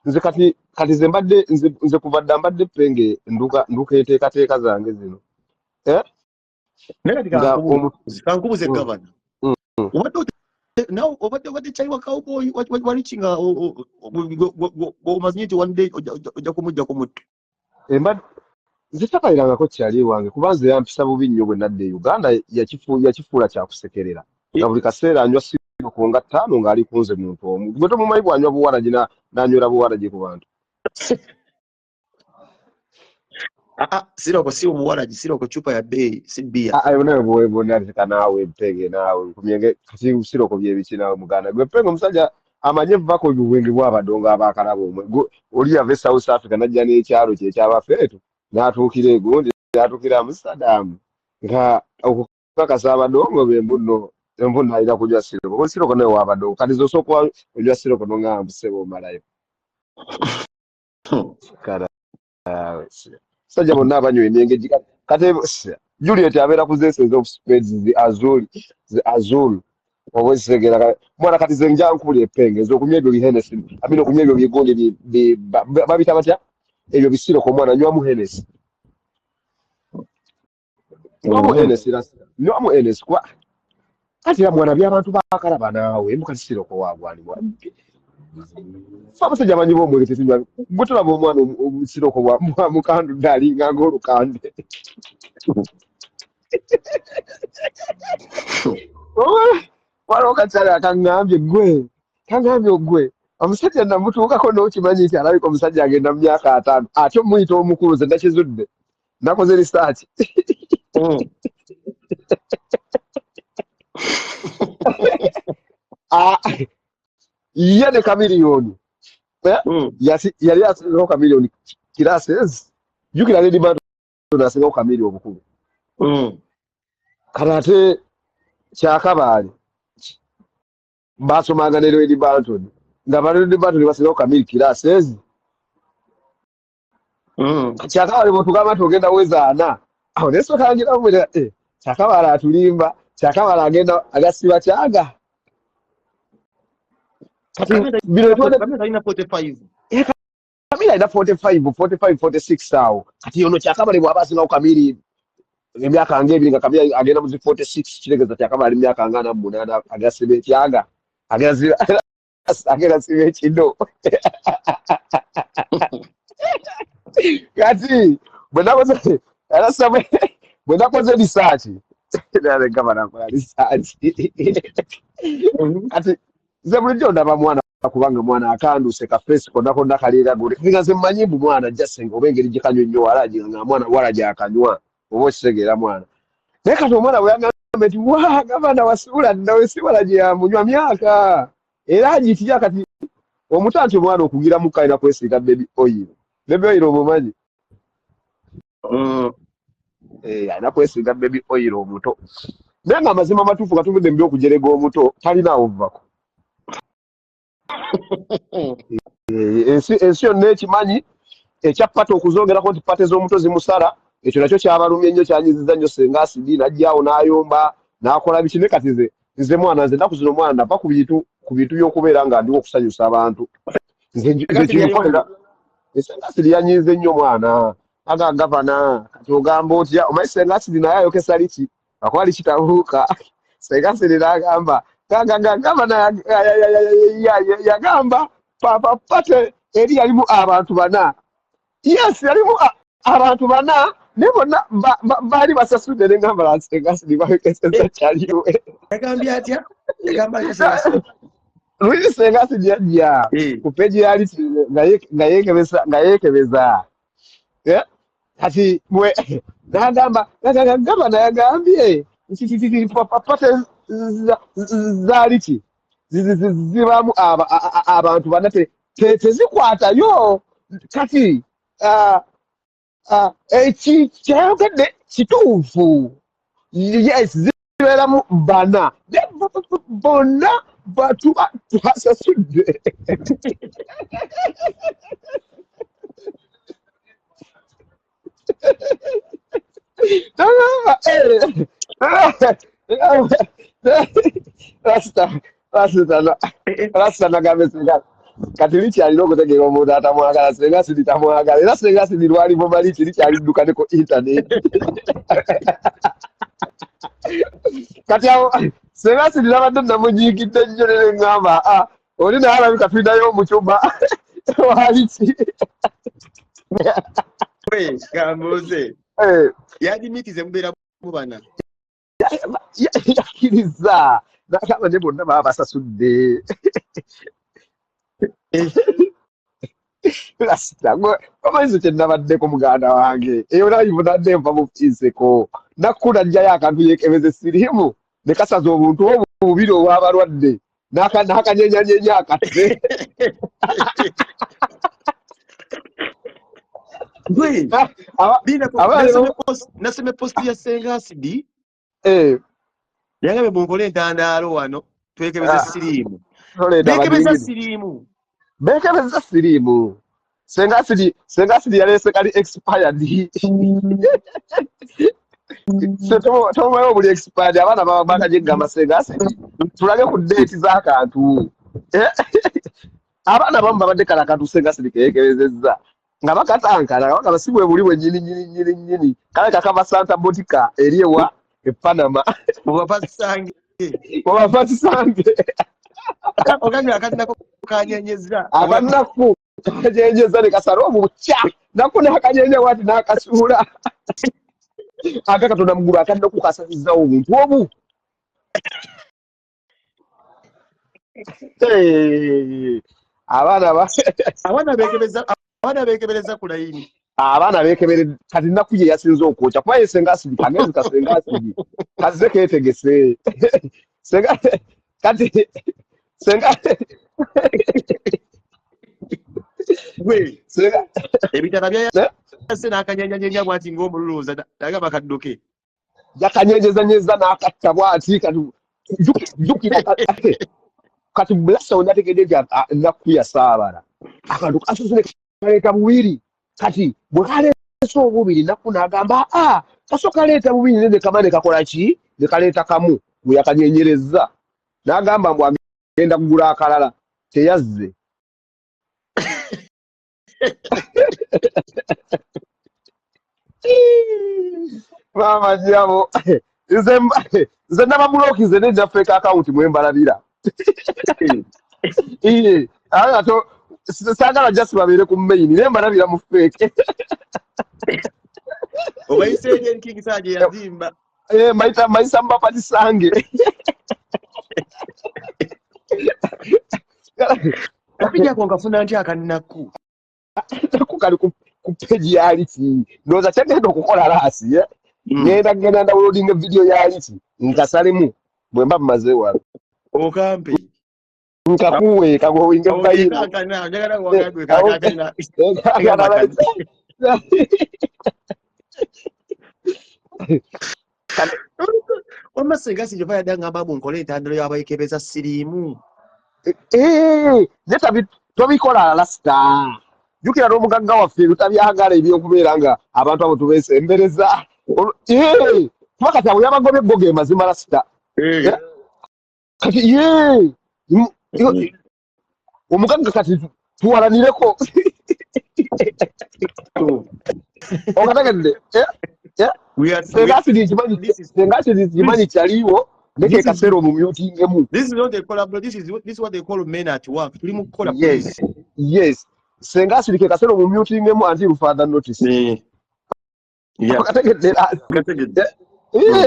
nze kati nze kubadde mbadde penge nduka eteekateeka zange zino naye kati kankubuze gavana obadde chai wa cowboy walichinga omazinyi nti one day ojja kumujja ku mutto nze takalirangako kyali wange kubanze yampisa bubi nnyo bwe nadde e Uganda yakifuula kyakusekerera na buli kaseera anywa siroko nga 5 ng'ali kunze muntu omu gwe tomumanyi bwanywa buwaragi n'anywera buwaragi ku bantu siroko si obuwaragi siroko chupa ya bei si bia nawe bwonaleka naawe mpenge naawe kumyenge kati siroko byebiki nawe muganda gwe mpenge omusajja amanye vako obwenge bw'abadongo abakalaba omwe oli yava e South Africa najja n'ekyalo kye ekyabafeetu n'atuukira egundi n'atuukira Amsterdam nga okukakasa abadongo bembuno alina kunywa siroko ko siroko naye wabadongo kati zosooka onywa siroko nongamba sebo omalayo sajja bonna abanywa emyenge kati Juliet abeera ku zeeseze of spades azul oba ekisegera mwana kati ze nja nkubula epenge ez'okunywa ebyo bihenesi amina okunywa ebyo bigundi babita batya ebyo bisiroko omwana nywamu henesi nywamu henesi kwa kati ya mwana by'abantu bakalaba naawe mukati siroko waagwanibwa abasajja bangi b'omwenge tetunywa gwe tulaba omwana omusiroko bwa mukandu ddalinga ng'olukande waliwo kakyala kaŋŋambye gwe omusajja namutuukako n'okimanyi nti alabika omusajja agenda mu myaka 5 ate omuyita omukulu ze nakizudde nakoze risaaki ye ne Chameleone yali asingawo Chameleone classes jukira Lady Banton asingawo Chameleone obukulu kati ate kyakabaali basomanga ne Lady Banton nga Lady Banton basingawo Chameleone classes kyakabaali bwetugamba tugenda wezaana awo nesokangira omwera kyakabaali atulimba kyakabaali agenda agasiba kyaga Kamila ina 45 Kamila ina 45 awo kati ono kyakabaali bw'aba asingawo Chameleone emyaka ng'ebiri nga Kamila agenda mu 46 kitegeeza kyakabaali emyaka nga 48 agasiba ekyaga agenda siba ekino kati bwe nakoze research kati nze bulijjo ndaba mwana kubanga mwana akanduse ka face konna kaleera gule nga nze mmanyi mbu mwana jasenga oba engeri gye kanywa nnyo walaji nga mwana walaji akanywa oba okitegeera mwana naye kati omwana bwe yagamba nti wa gavana wasuula nawe si walaji yamunywa myaka era agitya kati omutanti omwana okugira mukka alina kwesiiga baby oil omumanyi alina kwesiiga baby oil omuto naye nga amazima amatuufu katuvudde mu by'okujerega omuto talinaawo vako ensi yonna ekimanyi ekyapata okuzongerako nti pate z'omuto zimusala ekyo nakyo kyabalumye nnyo kyanyiziza nnyo senga asidi n'ajjaawo n'ayomba n'akola biki ne kati nze mwana nze ennaku zino mwana nava ku bintu by'okubeera nga ndiwo okusanyusa abantu nze kinkolera senga asidi yanyize nnyo mwana aga gavana kati ogamba otya omanyi senga asidi naye ayokesa liki akuba likitabuuka senga asidi n'agamba gavana yagamba pate eri yalimu abantu 4 yes yalimu abantu 4 ne bonna baali basasudde n'engamba lansengasidi bayokeseza kyaliwe yagambye atya yagamba Luis Sengasidi yajja ku peji yali nga yeekebeza kati mwe n'agamba gavana yagambye pate zaaliki zibamu abantu 4 tezikwatayo kati kyayogedde kituufu yes zibeeramu 4 bonna batuba twasasudde Rasta nagambe kati likyalina okutegeera omuntu atamwagala senga sidi tamwagala era senga sidi lwali mumaliki likyalidduka ne ku internet kati awo senga sidi nabadde namunyiigidde nnyo ne ngamba oli naye alabika tulinayo omukyuma waliki gambuze yadimitize mubeera mubana yakkiriza nakaba ne bonna baba basasudde lasita omanyizo kyenabaddeko muganda wange eyo nayivunadde nva mufiiseko nakkuna nnyayo akantu yekebeze sirimu ne kasaza obuntu obubiri obw'abalwadde n'akanyenyanyenya akate nasome posti ya senga sidi yangabe munkole entandaalo wano twekebeze sirimu bekebeza sirimu senga sidi yalese kali expired tomayo obuli expired abaana baba bakajegamba senga sidi tulage ku date z'akantu abaana bamu babadde kala akantu senga sidi keyekebezezza nga bakatankala nga basibwe buli bwe nyini kale kakava Santa Monica eri ewa Panama mubapasisange ogamira akatinako kanyenyeza akanaku kanyenyeza ne kasala obukya nako nakanyenya wati nakasuula akakatonda mugulu akadde okukasazizza obuntu obu abaana bekebereza ku layini abaana bekebere kati nnaku ye yasinza okwokya kuba ye senga sidi kagezi ka senga sidi kazize keetegese kati senga ebitala byayase n'akanyanyanyenya bwati ng'omululuuza nagamba kadduke yakanyenyezanyeza n'akatta bwati jukira kati bulasa onategedde nti nnaku yasaabala akantu kasosole kaleeta bubiri kati bwe kaleese obubiri nnaku n'agamba kaso kaleeta bubiri ne kamane kakola ki ne kaleeta kamu bwe yakanyenyereza n'agamba mbw agenda kugula akalala teyazze maama nyabo nze nabamulokize nenja fake account mwembalabira ato sagala just babere ku main nembalabira mu fake obayiseje King Saje yazimba maisa mbapati sange kapija kwa ngafuna nti akaninaku kali ku page ya Aliti ndoza kyagenda okukola lasi ngenda downloading video ya Aliti nkasalemu bwemba maze wala okampe nkakuwe kago winge bayina kana njagala wagagwe kakana omasenga sinjova yadanga babu nkole entandalo yabayekebeza sirimu netabi tobikola lasita jukira n'omugagga waffe lutabyagala ebyokubeera nga abantu abo tubeesembereza kuba kati abo yabagobye go ge mazima lasita kati omugagga kati tuwalanireko okategedde sengasidi kimanyi kyaliwo neke kaseera omumyutingemu. This is what they collaborate. This is what they call men at work. Yes. Senga sirike kasero mu muting emu until further notice.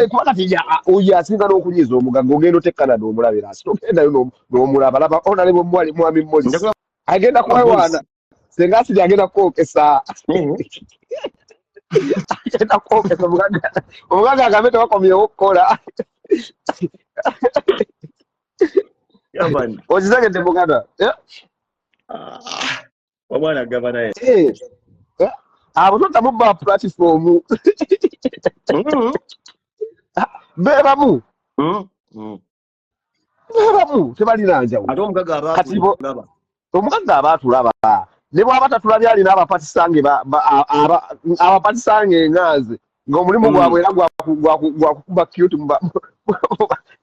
Kwa kati oya singa n'okunyiza omugango ogenda otekkana n'omulabira asitogenda n'omulaba laba onalebo mwami Moses agenda kwewaana senga siri agenda kwokesa agenda kwokesa omuganga agambe tewakomyewo okukola okisegedde muganda omwana gavana ye abo totamubba platform bebamu tebalina njawulo ate omugagga abaatulaba ne bw'aba tatulabye alina abapatisange abapatisange enganze ng'omulimu gwabwe era gwakukuba cute mu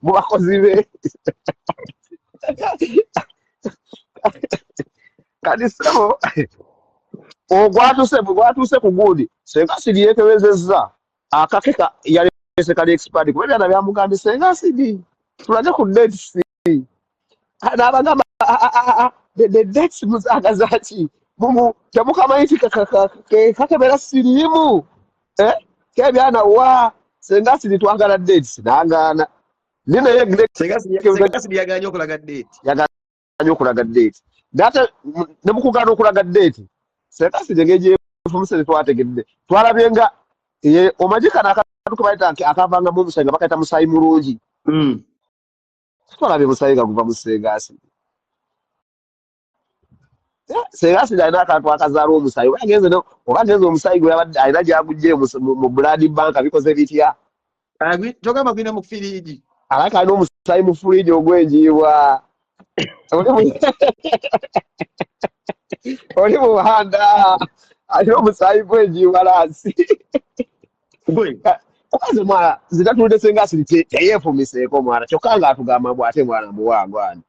bakozi be kati sebo ogwatuse ku gundi Sengasidi yekebezezza akakeka yalese kali expert kubera na byamugambye Sengasidi tulage ku dates n'abagamba the dates muzagazachi mumu temukamanyi kakebera sirimu kebyana wa Sengasidi twagala dates nangana nina ye Sengasidi yaganye okulaga date data nemukugana okulaga date Sengasidi ngeje fumusere twategedde twalabyenga ye omajika nakatuko baita akavanga mu musayi bakaita musayi mulungi twalabye musayi gakuva mu Sengasidi Sengasidi alina akantu akazaala omusayi wagenze no obagenze omusayi gwe yabadde alina gyagujje mu blood bank bikoze bitya togamba gwina mu firiji alaka alina omusayi mu firiji ogwenjiibwa oli muhanda alina omusayi gwenjiibwa lansi okaze mwana zitatulide Sengasidi teyeefumiseeko mwana kyokka nga atugamba bw'ate mwana muwangwani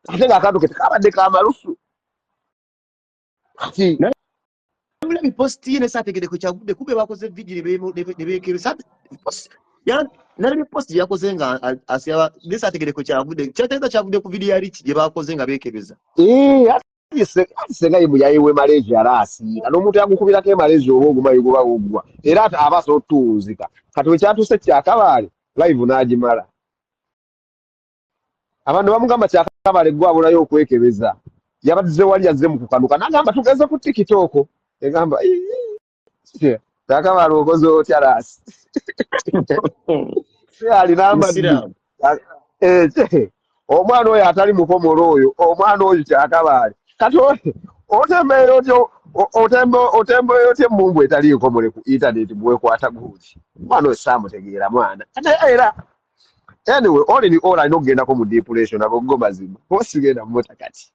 ate ng'akantu ke tekabadde kamalusu kati nabulabi posti ye nesaategereko kyagudde kube bakoze vidiyo ne beekebesa nalabye posti yakoze nga asaba nesaategereko kyagudde kyategeeza kyagudde ku vidiyo yali gye bakoze nga beekebeza Senga ye muyayiwe maleji alaasiika n'omuntu yagukubirako emaleji oba ogumayi guba ogwa era aba asotuuzika kati wekyatuse kyakabaale live n'agimala abantu bamugamba kyakabaale gwe abulayo okwekebeza yabadde wali yazze mu kukanuka n'agamba tugeze ku TikTok egamba kyakabaale okoze otya laasi alinamba omwana oyo atali mukomolo oyo omwana oyo kyakabaale kati otembeera otyo emmungu etali nkomole ku internet bwekwata guuti omwana oyo saamutegeera mwana era anyway all in all alina okugendako mu depression abago mazima osigenda mumota kati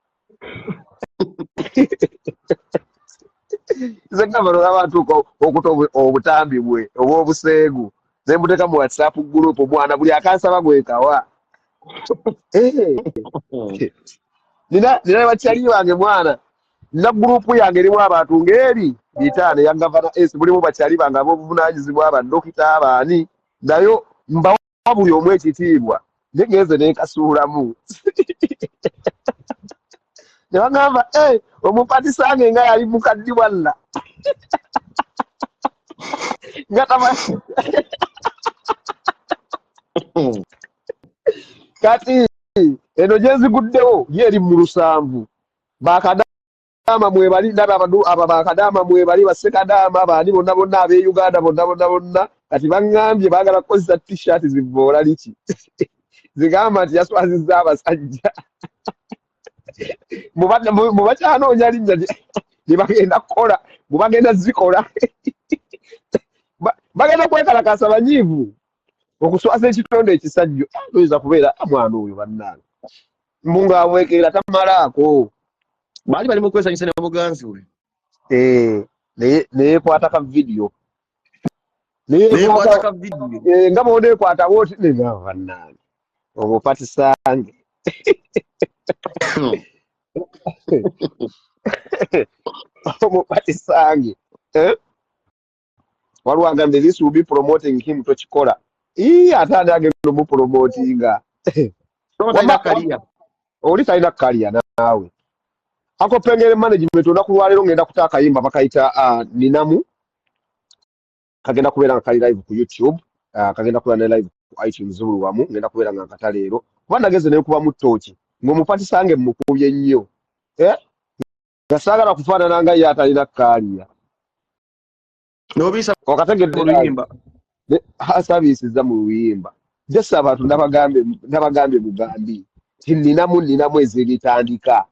zegavano abantu okuta obutambi bwe oba obuseegu nembuteeka mu WhatsApp group mwana buli akansaba gwekawa nina bakyali bange mwana nina gurupu yange erimu abantu ng'eri 5 ya gavana mulimu bakyali bange ab'obuvunaanyizibwa abadokita abaani nayo mbawa buli omu ekitiibwa ngenze nenkasuulamu ne bagamba omupatisange nga yali mukaddi walla nga kati eno gyenziguddewo yeri mu 7 bakadaama mwebali aba bakadaama mwebali basekadaama abaani bonna ab'e Uganda bonna kati baŋŋambye baagala kukozesa t-shirt zivoola liki zigamba nti yaswazizza abasajja mubakyanoonya linnya lye bagenda kukola mubagenda zikola bagenda kwekalakasa banyiivu okuswaza ekitonde ekisajjo oyinza kubeera mwana oyo bannange mbunga abwekeera tamalaako bali mu kwesanyusa ne muganzi we neyekwata ka vidiyo nga boneekwata booti nenga bannange omupatisange omupatisange waliwo agambye this will be promoting him tokikola ate ani agenda omupromotinga oli talina kaliya naawe akopengere management olunaku lwaleero ngenda kuta akayimba bakayita ninamu kagenda kubeera nga kali live ku YouTube kagenda kubeera ne live ku iTunes buli wamu ngenda kubeera nga nkata leero kuba nageze nekuba mu ttooki ng'omupatisange mukubye nnyo nga saagala kufaanana nga ye atalina kaliya okategedde asabiisizza mu luyimba jesse abantu nabagambye mugambi ti ninamu ezibitandika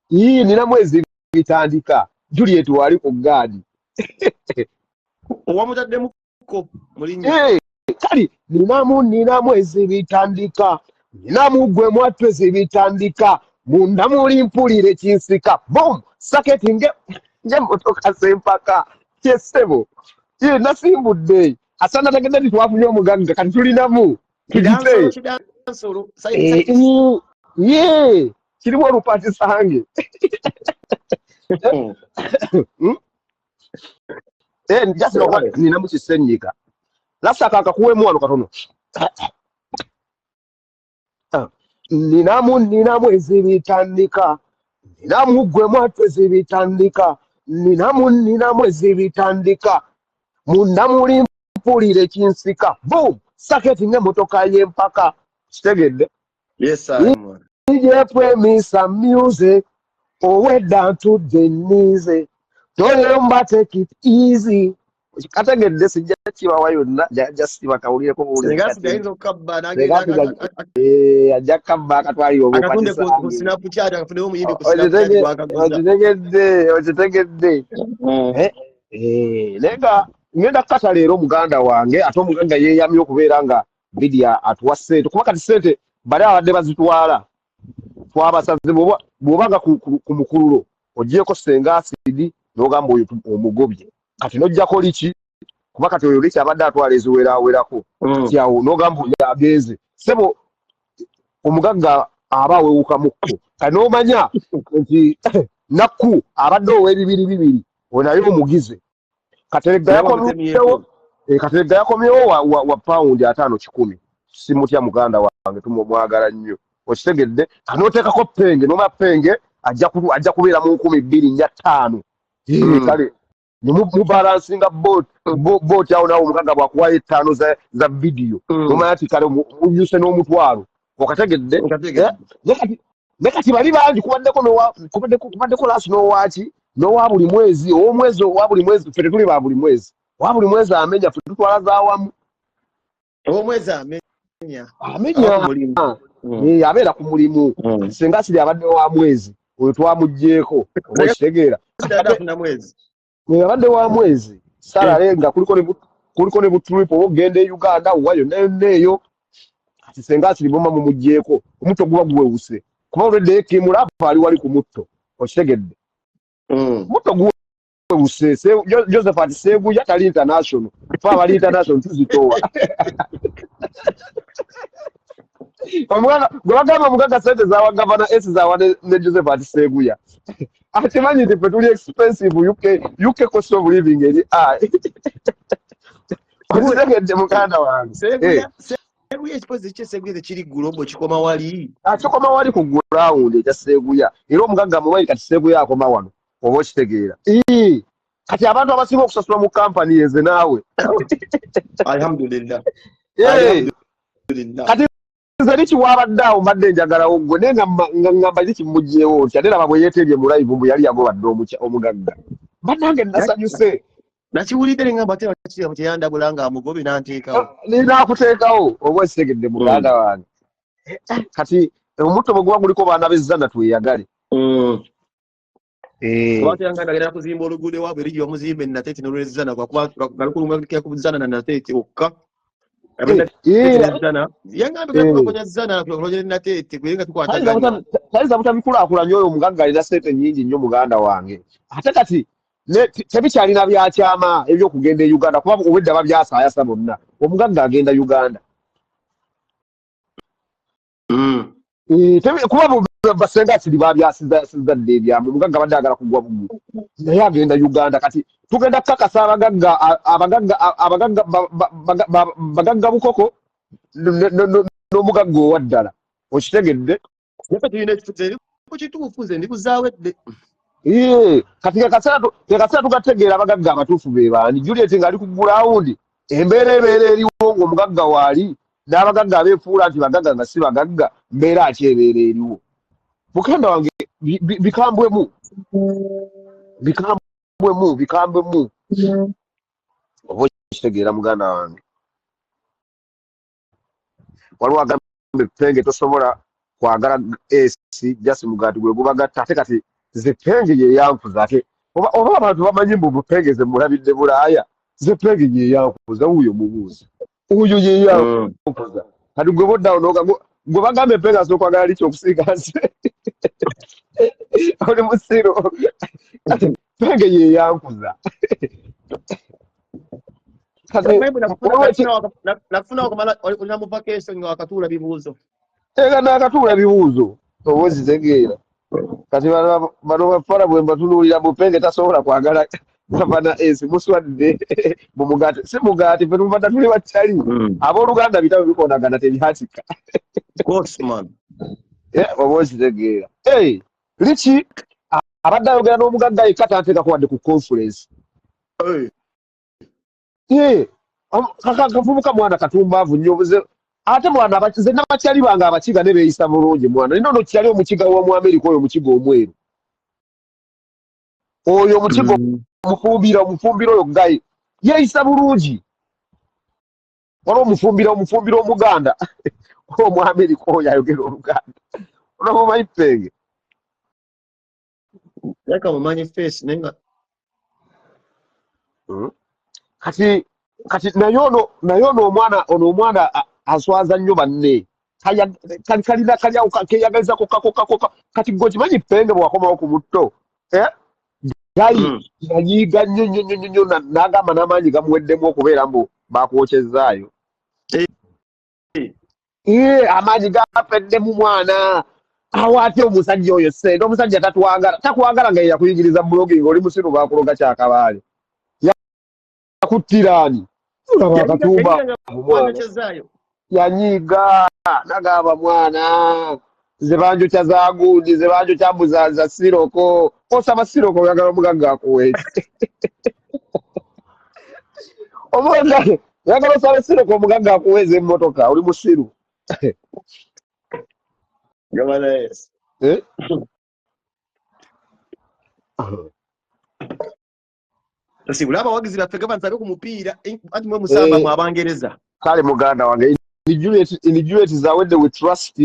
ninamu ezibitandika Juliet wali ku gaadi owamutaddemuko mulinnya kali ninamu ezibitandika ninamu gwe mwattu ezibitandika munda muli mpulire kinsika bom saketi ng'emmotoka z'empaka kyessebo nasimbudde asana tagenda nti twafunye omugagga kati tulinamu tugite nsolo scientist ye kirimu olupati sange njasi bakwa nina mukisennyika lasaka akakuwemu wano katono ninamu ezibitandika ninamu gwe mwattu ezibitandika ninamu ezibitandika munda muli mpulire kinsika boom saketi ng'emmotoka y'empaka kitegedde yes DJ play me some music way down to the knees toyomba take it easy kategedde sijja kibawa yonna just bakawulireko buulirengasigainza okukabba ajja kabba akatwalira akatunde ku Snapchat akafundewo omuyimbi ku Snapchat okitegedde nenga ngenda kukata leero muganda wange ate omuganda yeeyamye okubeera nga Lydia atuwa ssente kuba kati ssente bali abadde bazitwala twabasaze bw'obanga ku mukululo ogyeko senga asidi n'ogamba oyo omugobye kati n'ojjako liki kuba kati oyo liki abadde atwala eziwerawerako kati awo n'ogamba oyo agenze sebo omugagga aba awewukamukko kati n'omanya nti nakku abadde ow'ebibiri onaye omugize Kateregga yakomyewo wa paundi 5-10 simutya muganda wange tumwagala nnyo okitegedde kanooteekako penge noma penge ajja kubeera mu 2,205 kale mubalansinga booti awo nawo omugagga bwakuwayo 5 za vidiyo nomanya nti kale muyuse n'omutwalo okategedde ne kati bali bangi kubaddeko laasi n'owaki n'owa buli mwezi owa buli mwezi ffe tetuli ba buli mwezi owa buli mwezi amenya ffe tutwala zaawamu omwezi abeera ku mulimu senga siri abadde wa mwezi oyo twamugjeeko oba okitegeera abadde wa mwezi salale nga kuliko ne butulipu oba ogenda e Uganda wayo neyo kati senga siri boma mumugjeeko omutto guba guwewuse kuba olweddeyo kimulava ali wali ku mutto okitegedde mutto guwewuse Josephat Seguya tali international fa abali international tuzitowa omwana gwe bagamba mugagga sente zawa gavana esi zawa ne Josephat Seguya atimanyi nti ffe tuli expensive UK cost of living eri okitegedde muganda wange Seguya ekipozi kye Seguya tekiri gulobo kikoma wali akikoma wali ku ground ekya Seguya era omugagga mumanyi kati Seguya akoma wano oba okitegeera kati abantu abasinga okusasula mu kampani yeze naawe alhamdulillah kati nze likiwabadde awo mbadde njagalawo gwe naye ngamba likimugjeewo ntya ate laba bwe yeeteebye mu live mbu yali yagobadde omugagga bannange nasanyuse nakiwulidde ngamba ate kyeyandabula nga amugobe n'anteekawo ninaakuteekawo oba ekitegedde muganda wange kati omutto bwe guba guliko baana bezzana tweyagale Kubatanga agenda kuzimba oluguudo wabwe eriyo omuzimbe Nateeti n'olwezana kwakuba galukulumukira ku zana na Nateeti okka yangambe kukonya zana kukonya Nateeti kuyenga tukwataganya taliza butabikulaakulanya oyo omugagga alina ssente nnyingi nnyo muganda wange ate kati tebikyalina byakyama ebyokugenda e Uganda kuba obwedda babyasaayasa bonna omugagga agenda Uganda kuba basenga kiri babyasizadde ebyamu omugagga badde agala kugwa bugu naye agenda Uganda kati tugenda kukakasa bagagga bukoko n'omugagga owa ddala okitegedde tulina ekifuteri kukituufu nze ndikuzaawedde kati kakaseera tugategeera abagagga abatuufu be baani Juliet ng'ali ku gulawundi embeera ebeera eriwo ng'omugagga waali n'abagagga abeefuula nti bagagga nga si bagagga mbeera ati ebeera eriwo muganda wange bikambwemu oba okitegeera muganda wange waliwo agambe penge tosobola kwagala esi jasi mugati gwe gubagatta ate kati ze penge yeyankuza ate oba abantu bamanyi mbu bupenge ze mulabidde Bulaaya ze penge yeyankuza wuyo mubuuzi oyo yeyankuza kati gwe boddawo gwe bagambe penge asokwagala liki okusiika nsi oli musiro penge yeyankuza nakufuna okumala olina mu vacation nga wakatuula bibuuzo Ega nakatula bibuuzo obwozi tegeera kati bano bafala bwe mbatunuulira mupenge tasobola kwagala gavana esi muswadde mumugati si mugati fe tumubadda tuli bakyali abooluganda bitabo bikonagana tebihatika Of course, man. obwozi tegeera liki abadde ayogera n'omugagga yekka tanteekako wadde ku conference kavubuka mwana katumbaavu nnyo ate mwana ze n'abakyali bange abakiga ne beeyisa bulungi mwana nino no kyali omukiga w'omu Amerika oyo omukiga omweru oyo omukiga omufumbira oyo gayi yeeyisa bulungi waliwo omufumbira omuganda omu Amerika oyo ayogera oluganda onamumanyi Penge Leka mumanyi face nenga kati naye ono omwana aswaza nnyo banne kalina kalyawo keyagaliza kokakokakoka kati gwe kimanyi Penge bwe wakomawo ku mutto gayi yanyiiga nnyo n'agamba n'amaanyi gamuweddemu okubeera mbu bakwokyezaayo amaanyi gafeddemu mwana awo ate omusajja oyo sente omusajja takwagala nga yakuyigiriza bulogi nga oli musiru bakuloga kyakabaale yakuttiraani akatumba yanyiiga nagamba mwana ze banjokya za gundi ze banjokya mbuza siroko osaba siroko oyagala omugagga akuweeki omwana oyagala osaba siroko omugagga akuweeza emmotoka oli musiru Governors. Kasi ulaba wagizi baffe gavana sabe ku mupiira ati mwe musamba mu Abangereza. Kale muganda wange in Juliet zawedde we trust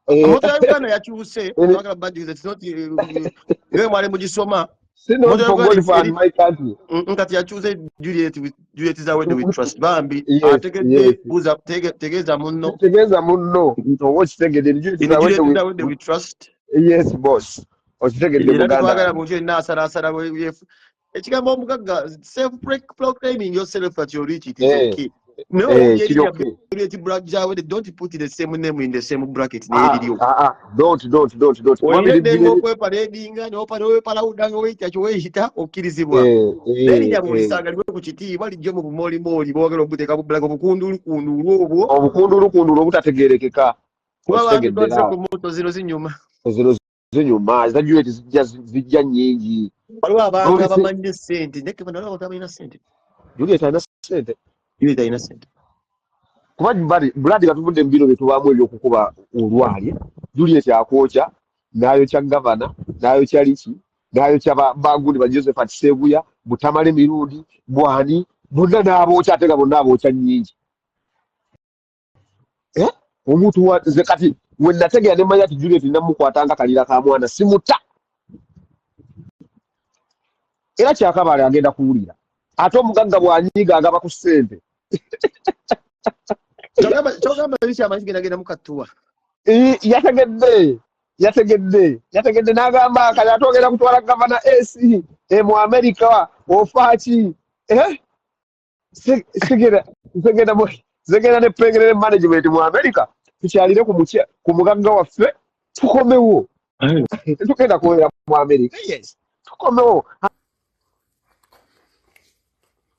Moto ya Uganda yakyuse twagala badge it's not yewe mwale mugisoma Not for God for my country. Nkati yakyuse Juliet zawedde we trust bambi ategedde buza tegeza munno okitegedde Juliet we trust. Yes boss okitegedde muganda twagala mu kyina asala ekigambo omugagga self proclaiming yourself at your reach it is okay. No, Juliet Zawedde don't put the same name in the same bracket. Don't. Paradinga no pala udanga wait at your hita okirizibwa. Then ya mulisaga liwe ku kitiibwa lijjo mu bumoli bogera obuteka bu black obukundulu obwo obutategerekeka. Kuba abantu moto zino zinyuma za Juliet zijja nnyingi. Waliwo abantu abamanyi sente ndeke bano abatamanya sente. Juliet ana sente. Juliet ayina sente. Kuba Brad katuvudde mbiro betubaamu ebyokukuba olwali Juliet akwokya nayo kya gavana nayo kya liki nayo kya bagundi ba Josephat Sebuya Butamale Mirundi Bwani bonna n'abokya ate bonna abokya nnyingi omuntu wa kati we nategera ne manya ati Juliet namukwatanga kalira ka mwana simuta era kyakabaale agenda kuwulira ate omugagga bwanyiiga agaba ku ssente Chogamba bicha amazigenda genda mukatuwa. Yategedde n'agamba kali atogera kutwala gavana AC mu America ofaki segera ne pengere management mu America tukyalire ku mugagga waffe tukomewo tukenda kuwera mu America yes tukomewo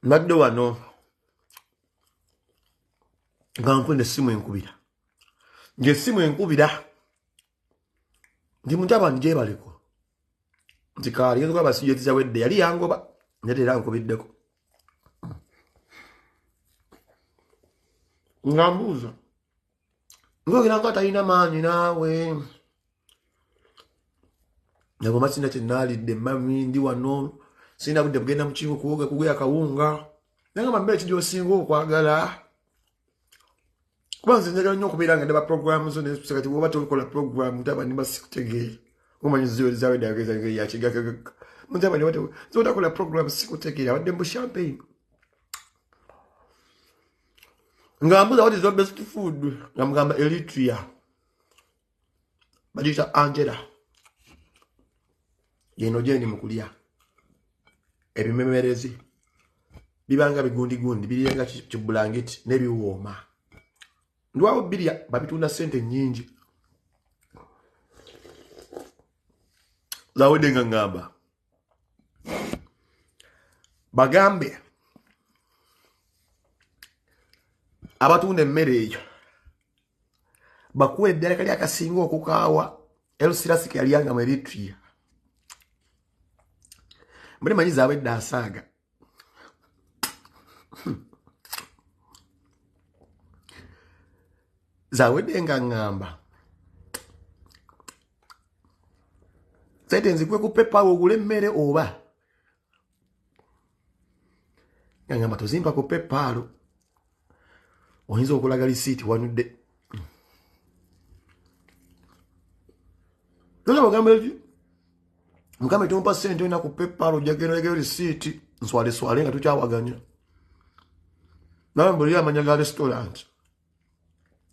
Mbadde wano nga nfunde essimu enkubira ng'essimu enkubira ndi mutaba njebaleko nti kaali ngenda kuba Juliet Zawedde yali yangoba nate era nkubiddeko nga mbuuza ng'ogera nga talina maanyi naawe nagoma sina kyennaalidde mami ndi wano sina budde bugenda mu kigo kugula akawunga nagamba mbeera ki gy'osinga okwagala kuba nze njagala nnyo okubeera nga ndaba programu zo nesipisa kati bw'oba tokola programu ntaba nimba sikutegeera omanyi Zawedde ageza yakigagagaga ntaba nimba zotakola programu sikutegeera abadde mu champagne nga mbuza what is your best food nga mugamba Eritrea bagiyita Angela yeno gyeni mu kulya ebimemerezi bibanga bigundi biryenga kibulangiti n'ebiwooma ndwawo biria babitunda sente nyingi zawede nga ngamba bagambe abatunda emmere eyo bakuwa eddala kali akasinga okukaawa Elusirasike yalyanga mu Eritrea muri manyi zawedde asaaga zawedde nga ngamba sente nzikwe ku PayPal ogule emmere oba nga ngamba tozimpa ku PayPal oyinza okulaga lisiiti wanudde nona bagamba eki mukama tumpa sente olina ku PayPal ojja genda olegera lisiiti nswale nga tukyawaganya nawe mbulira amanya ga restaurant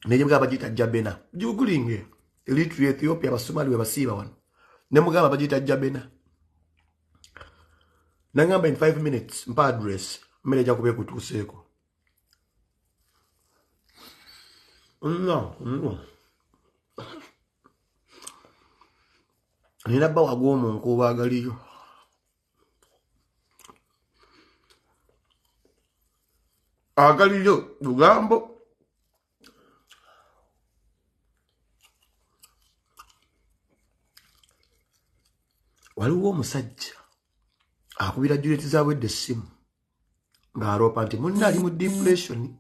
neje mugamba bagiyita Jabena gigulinge Eritrea Ethiopia Basomali we basiiba wano ne mugamba bagiyita Jabena nangamba in 5 minutes mpa address mmere ejja kuba ekutuuseeko no nina bba wagw'omunkuuba agaliyo lugambo waliwo omusajja akubira Juliet Zawedde essimu ng'aloopa nti munna ali mu depression.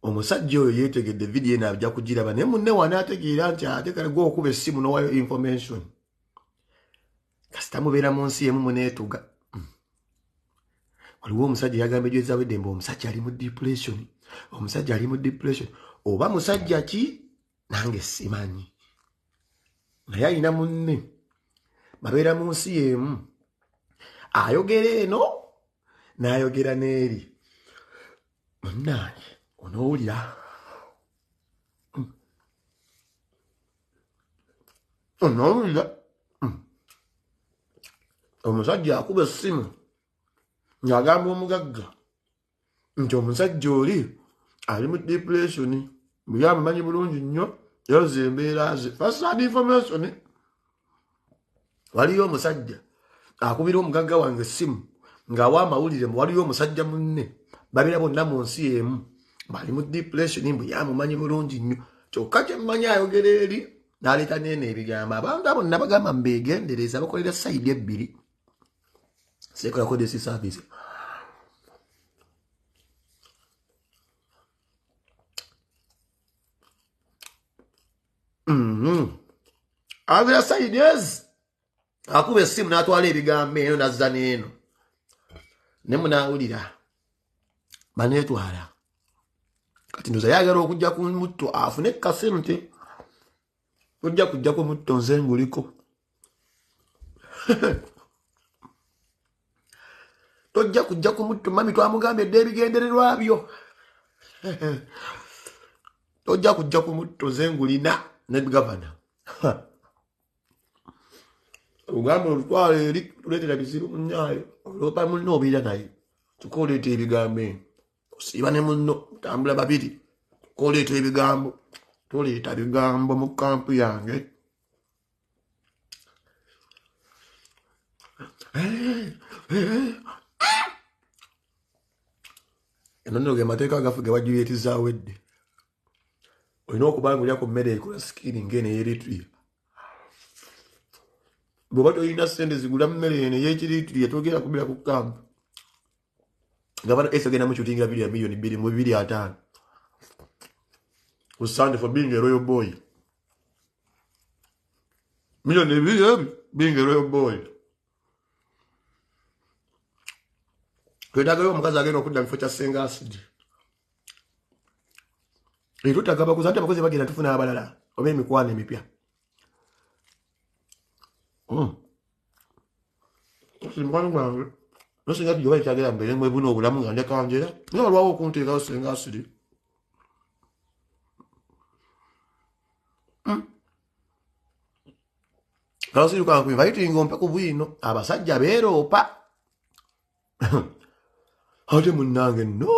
Omusajja oyo yeetegedde vidiyo eno ajja kugiraba naye munne wanaategeera nti ate kale gwe okuba essimu n'owayo information kasita mubeera mu nsi emu muneetuga. Waliwo omusajja yagambye Juliet Zawedde mbu omusajja ali mu depression, omusajja ali mu depression. Oba musajja ki nange simanyi, naye alina munne babeera mu nsi emu ayogera eno n'ayogera n'eri. Munnange onoowulira omusajja akuba essimu ng'agamba omugagga nti omusajja oli ali mu depression, buli amumanyi bulungi nnyo yoza embeera ze. First hand information. Waliyo omusajja akubira omugagga wange essimu ng'awa amawulire mbu waliyo omusajja munne babeera bonna mu nsi emu bali mu depression, mbu yamumanyi bulungi nnyo kyokka kyemmanyi ayogera eri n'aleeta neeno ebigambo. Abantu abo bonna bagamba mbeegendereza bakolera sayidi ebbiri. Sekola kodesi service. Abira sayidi ezi akuba essimu n'atwala ebigambo eno n'azza n'eno ne munaawulira baneetwala. Kati ndoza yagala okujja ku mutto afune kasente ojja kujja ku mutto nze nguliko. Tojja kujja ku mutto mami twamugambye dde ebigendererwa byo. Tojja kujja ku mutto nze ngulina ne gavana. Ugamba olutwala eri tuleetera bizibu munnaayo olwopa munno obeera naye tukoleeta ebigambo eno osiiba ne munno tambula babiri tukoleeta ebigambo toleeta bigambo mu kampu yange. Eno nno ge mateeka agafu ge Juliet Zawedde. Olina okubangulira ku mmere ekola sikiri ng'eno ey'Eritrea. Bw'oba tolina ssente zigula mmere eno ey'Eritrea togenda kubira ku kampu. Gavana Esa agenda mukyutingira vidiyo ya milioni 2.25 ku Sunday for being a royal boy. Milioni 2 being a royal boy. Twetagayo omukazi agenda okudda mu kifo kya Senga Acid. Tutagaba kuzante abakozi bagenda tufuna abalala oba emikwano emipya. Simbano gwange nosinga tujoba ekyagera mbere mwe buno obulamu nga ndeka njera nga olwawo okunteekawo Senga Acid. Kalosiri kwa kuinviting ompe ku bwino abasajja beeroopa ate munnange no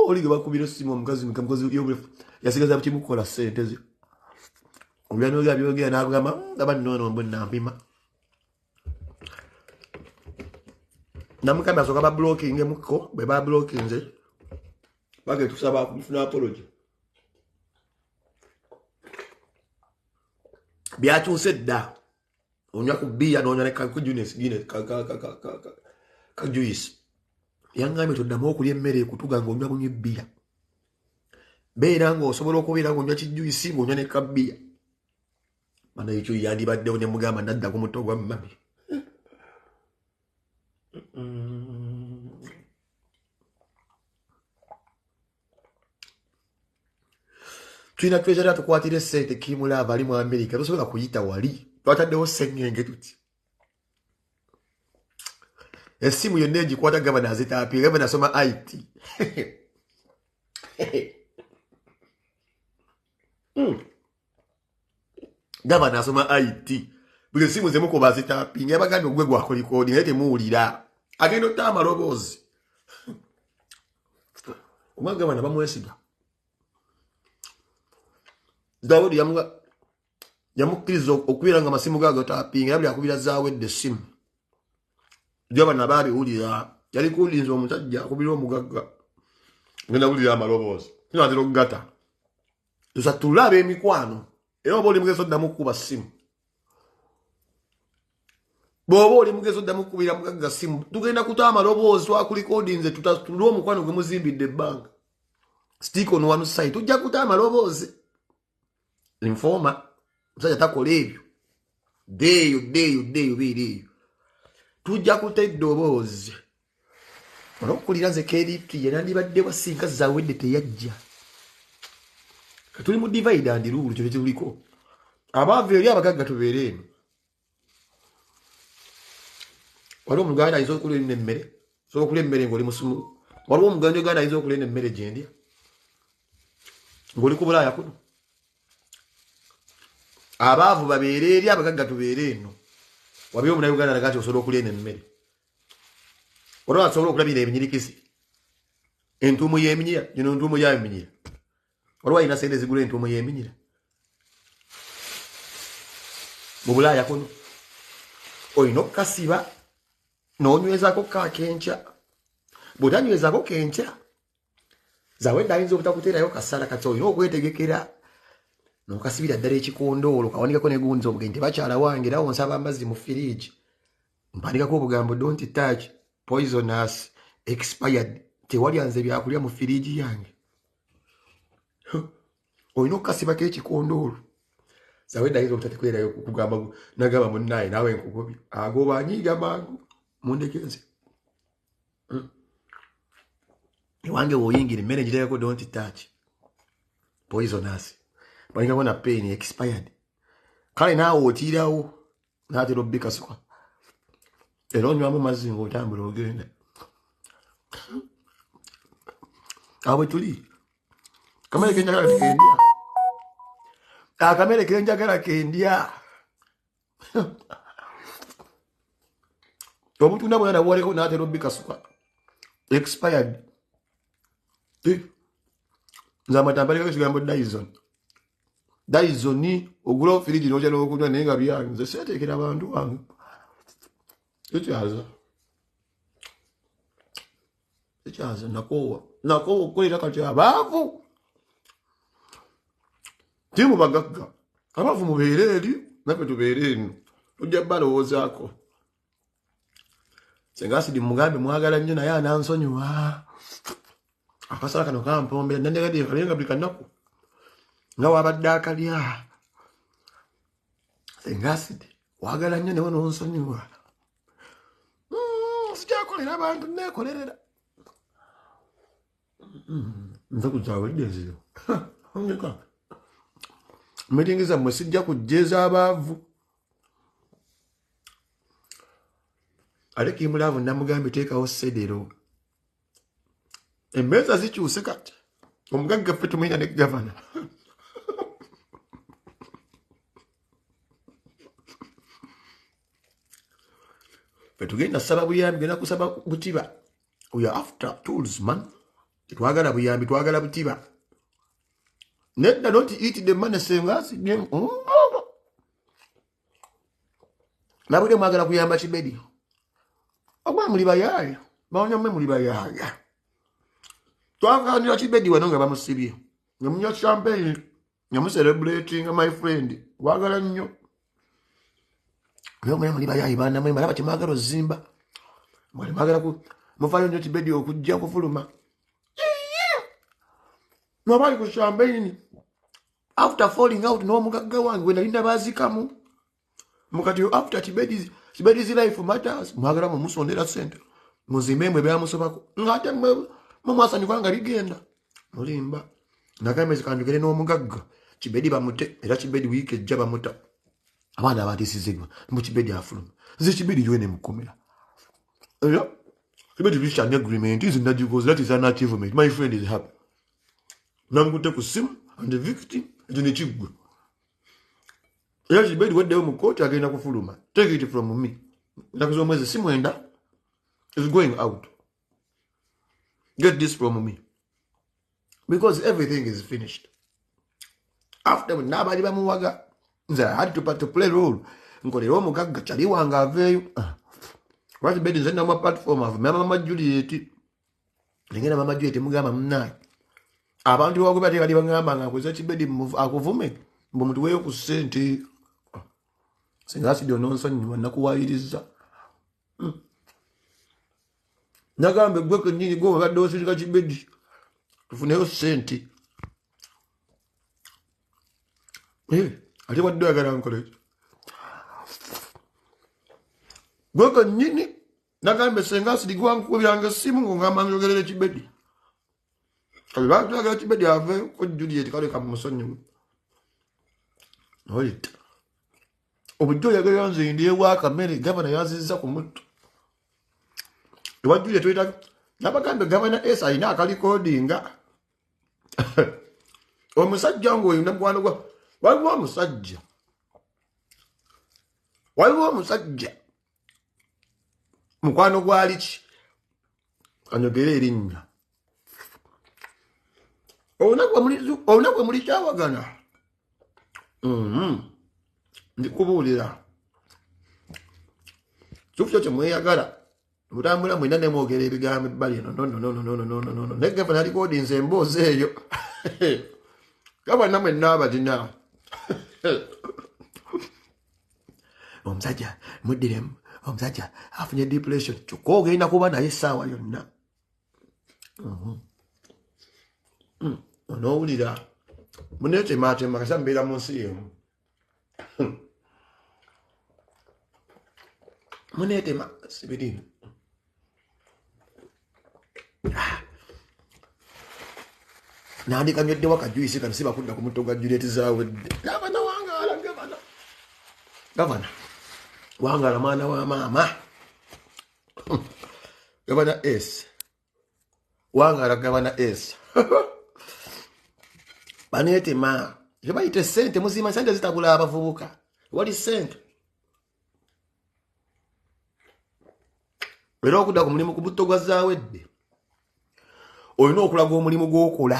oli bakubira simu omukazi mukamukozi yobulefu yasigaza kimukola sente ze obyano byogera nagamba abannono mbona mpima namukamba soka ba blocking muko be ba blocking ze bage tusaba kufuna apology byachuse dda onya kubia nonya ne ku Junes Guinness ka juice yangambe toddamu okulya emmere kutuga ng'onywa kunywa ebbira beera ng'osobola okubeera ng'onywa kijuisi ng'onywa ne kabbiya mana ekyo yandibaddewo ne mugamba nadda ku muto gwa mami tulina twezala tukwatira essente kimulava ali mu Amerika tosobola kuyita wali twataddewo sengenge tuti esimu yonna egikwata gavana azitapye gavana asoma IT gavana asoma IT buli esimu zemukuba azitapinga yabagambye ogwe gwakolikodi naye temuwulira agenda otta amaloboozi omwa gavana bamwesiga Dawudi yamukkiriza okubeera nga amasimu gago tapinga yabuli akubira zaawedde essimu Jabana babi ulira yali kulinzo omusajja akubira omugagga ngenda ulira amaloboozi kinazira okugata tusa tulabe emikwano era oba oli mugezo ddamu kuba simu bw'oba oli mugezo ddamu kubira mugagga simu tugenda kuta amaloboozi twakulikodinze tutatulwa omukwano gwe muzimbidde ebbanga stick on one side tujja kuta amaloboozi informa musajja takola ebyo deyo biiriyo tujja kutedde oboozi olwokulira nze KDP yanandibadde wasinga zaawedde teyajja katuli mu divide and rule kyo kituliko abaava eri abagagga tubeere eno waliwo omuganda ayinza okula emmere sobola okula emmere ng'oli musumu waliwo omuganda oganda ayinza okula emmere gyendya ng'oli ku Bulaaya kuno abaavu babeere eri abagagga tubeere eno wabiyo muna Uganda nagati osobola okulya emmere olwo asobola okulabira ebinyirikisi entuumu y'eminyira gino ntuumu y'eminyira olwo alina sente zigula entuumu y'eminyira mu Bulaaya kuno olina okukasiba n'onywezako kakenkya bw'otanywezako kenkya zawedde ayinza obutakuteerayo kasala kati olina okwetegekera n'okasibira ddala ekikondoolo kawanikako negunza obugenyi tebakyala wange era onsaba amazzi mu firiigi mpandikako obugambo don't touch poisonous expired tewalyanze byakulya mu firiigi yange olina okukasibako ekikondoolo zawedde ayinza obutatekwerayo kugamba nagamba munnaye naawe nkugobye agoba anyiiga mangu mundekeze ewange bw'oyingira emmere ngiteekako don't touch poisonous Balinga na pain expired. Kale naawe otiirawo n'atera obbikasuka. Era onywamu mazzi ng'otambula ogenda. Awe tuli. Kamere kenjagala kendya. Akamere kenjagala kendya. Obutunda bwana bwaleko n'atera obbikasuka. Expired. Nzamatambaliako ekigambo Dyson ogula ofiriji n'ojja n'okunywa naye nga byange nze seeteekera abantu wange ekyaza nakoowa okukolera kati abaavu timu bagagga abaavu mubeere eri naffe tubeere eno tujja balowoozaako senga asidi mugambe mwagala nnyo naye anansonyiwa akasala kano kampombera nandegadde kalenga buli kanaku nga wabadde akalya senga asidi wagala nnyo newe nonsonyiwa sijakolera abantu nekolerera nze kuzaawedde nziro ongeka meetingi zammwe sijja kujjeeza abaavu ate kimulaavu namugambye teekawo sedero emmeeza zikyuse kati omugagga ffe tumenya ne gavana ffe tugenda ssaba buyambi genda kusaba butiba we are after tools man twagala buyambi twagala butiba nedda don't eat the money sengasi nabudde mwagala kuyamba Kibedi ogwa muli bayaaya baonyamme muli bayaaya twaganira Kibedi wano nga bamusibye nga munywa champagne nga mucelebrating my friend wagala nnyo naye muli bayaaya baana mwe balaba temwagala ozimba mwali mwagala muvayo nnyo Kibedi okujja kufuluma nobali ku champagne after falling out n'omugagga wange we nalinda baazikamu mukati after Kibedi's life matters mwagala mumusondera sente muzimbe mwe byamusobako ngate mumwasanyuka nga bigenda mulimba nakamezi kanjogere n'omugagga Kibedi bamute era Kibedi wiiki ejja bamuta abaana abatisizibwa mu Kibedi afuluma nze Kibedi yone mukomera era Kibedi reached an agreement is not because that is an achievement my friend is happy namukute ku simu and the victim is ne kigwe era Kibedi weddeyo mu kooti agenda kufuluma take it from me ndakuzo mwezi simwenda is going out get this from me because everything is finished after nabali bamuwaga nze I had to play role nkolera omugagga kyali wange aveeyo lwaki Kibedi nze namwa platform ave mama Juliet lengera mama Juliet mugamba munnaye abantu bagwe bati bali bangamba nga kweza Kibedi akuvume mbo muntu weyo ku sente singasi dio nonsonyi nakuwayiriza nagambe gweke nyinyi gwo badde osirika Kibedi tufuneyo sente ate wadde oyagala nkole gweke nyinyi nagambe sengasi digwankubiranga essimu ngongamba njogerere Kibedi abagala Kibedi ave ko Juliet kale kamusonyi olit obujjo yagala nze ndiye wa kamere gavana yazizza ku mutu ewa Juliet twita nabagambe gavana esa ina akali codinga omusajja ngo yina mwana gwa waliwo omusajja mukwano gwali ki anyogere erinnya olunakwe muli kyawagana ndikubuulira kifukyo kyemweyagala mutambula mwina nemwogera ebigambo ebbali eno no naye gavana alikodinza emboozi eyo gavana mwenna abatina omusajja muddiremu omusajja afunye depression kyokka ogenda kuba naye essaawa yonna onowulira munetematema kasa mbeera mu nsi yemu munetema sibirino nandikamyedde wakajuisi kano sibakudda ku mutto gwa Juliet zawedde gavana wangala gavana wangala mwana wa maama gavana S wangala gavana S banetema jebayite sente muzima sente zitabula abavubuka wali sente era okudda ku mulimu ku butto gwa zawedde olina okulaga omulimu gw'okola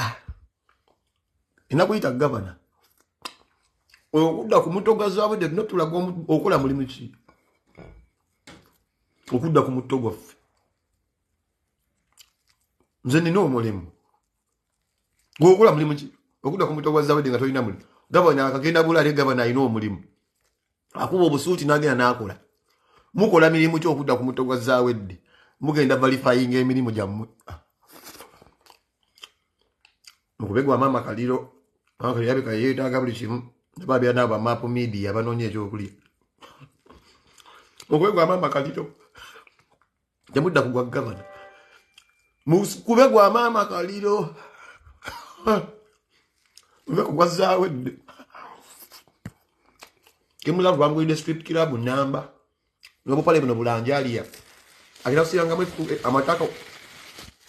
enakuyita gavana okudda ku mutto gwa zawedde tulina tulaga okola mulimu ki okudda ku mutto gwaffe nze nina omulimu gw'okola mulimu ki okudda ku mutto gwa zawedde nga tolina mulimu gavana akagenda bula ate gavana alina omulimu akuba obusuuti n'agenda n'akola mukola mirimu ki okudda ku mutto gwa zawedde mugenda verifying emirimu gyammwe mukubegwa mama kaliro yabika yeetaaga buli kimu babya n'aba map media banoonya ekyokulya mukubegwa mama kaliro temudda kugwa gavana mukubegwa mama kaliro mukugwa zawedde kimula lwangwide strip club namba n'obupale buno bulanjaliya akira kusiyangamu amataka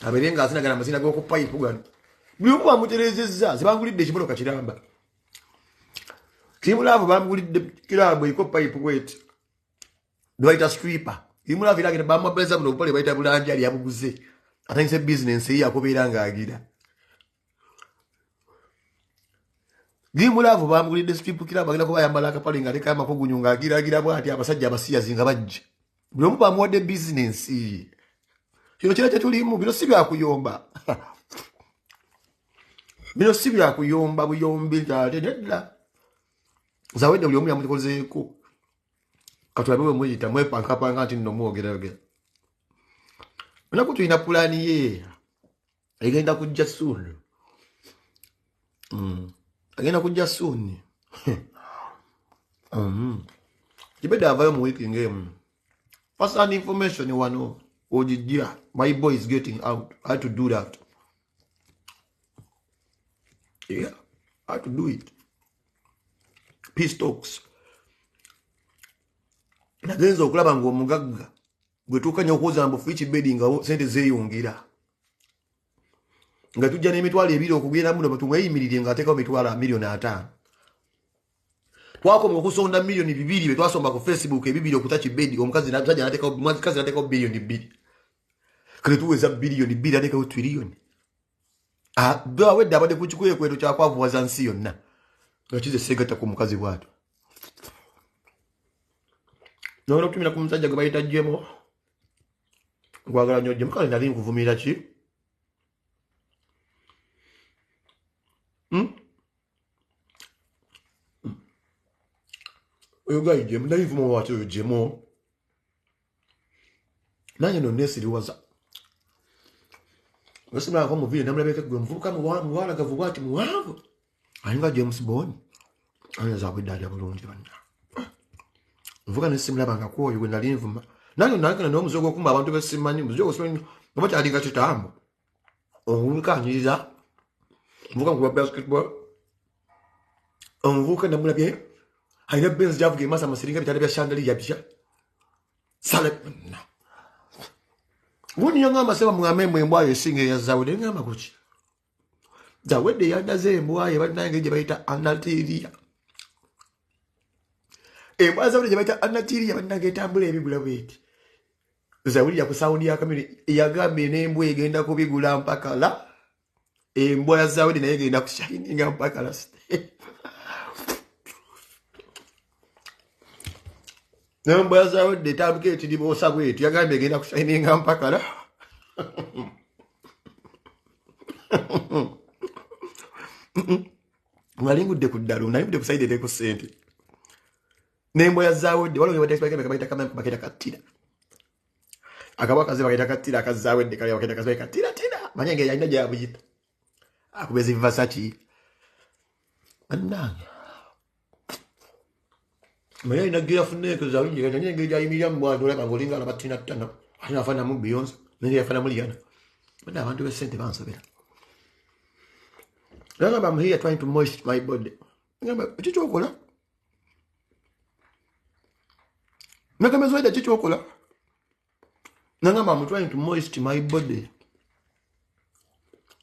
aberenga asinagana amasina g'okupayipu gano buli bamuterezezza zibangulidde ekimotoka kiramba kimulaavu bamugulidde kirabu eriko payipu bweti bebayita stripper kimulaavu era agenda bamwabaliza buno obupale bayita bulanjali yabuguze atandise business ye yakubeera ng'agira Gimulavu bamugulidde strip club agenda kuba yambala akapale ng'aleka amakugunyu ng'agira bw'ati abasajja abasiyazi nga bajja buli omu bamuwadde business kino kira kyetulimu bino si byakuyomba bino si byakuyomba buyombi ate nedda zawedde buli omu yamukozeeko katulabe bwe muyita mwepankapanga nti nno mwogeragera onaku tulina pulaani ye egenda kujja soon agenda kujja soon kibedde avayo mu wiiki ng'emu first-hand information wano ojijja my boy is getting out. I had to do that. Yeah, I had to do it. Peace talks. Nagenza okulaba ng'omugagga gwe tuukanya okwoza mbu fridge bedi nga sente zeeyongera nga tujja n'emitwalo 2 okugenda muno batumweyimirire ng'ateekawo mitwalo 5,000,000 twakoma okusonda 2,000,000 bye twasomba ku Facebook ebibiri okuta kibedi omukazi n'ateekawo $2,000,000,000 kale tuweza $2,000,000,000 ateekawo $1,000,000,000 bwawedde abadde ku kikwekweto kyakwavuwaza nsi yonna nga kize segatta ku mukazi bw'atyo noona okutumira ku musajja gwe bayita Jemo nkwagala nnyo Jemo kale nali nkuvumirira ki oyo gayi Jemo nali nvuma wati oyo Jemo nanye no nesiriwaza wesimala ko muvile namulabeka gwe mvubuka muwalagavu bwati muwanvu alinga James Bond anaza bwedali abulungi banna mvuga nesimulaba nga kwoyo gwe nali nvuma nanyo nakana n'omuzogo okumba abantu besimanyi muzogo simanyi ngabati alinga kitambo onkanyiriza mvuga ku basketball onvuka namulabye ayina Benz javuga emasa masiringa bitale bya chandelier yabisha sale na Wuni ngamba sema mwamemwe embwayo esinge ya Zawede ngamba kuki Zawede yandaze embwayo banange gye bayita anatiria embwayo Zawede gye bayita anatiria banange tambula ebigula bweti Zawede ya kusaundi ya kamere yagambe n'embwa egenda kubigula mpaka la embwa ya Zawede naye egenda kushininga mpaka la Nembwa ya Zawede tabuke etiribosa bweti yagambe egenda kushininga mpaka la Mwalingudde ku ddalo nalingudde ku side ku sente nembwa ya Zawede waliwo babayita kama baketa katira akabaka ze baketa katira akazawede kale baketa kazwe katira manyenge yalina gyabuyita akubezi Versace annanga Maya inagira funeke za wingi kanya ngenge ya Miriam mwandu leba ngolinga na batina tano anafana mu Beyonce nende yafana mu Rihanna banda abantu besente bansobera Lala I'm here trying to moist my body ngamba chichokola Nakama zoida chichokola Nangamba I'm trying to moist my body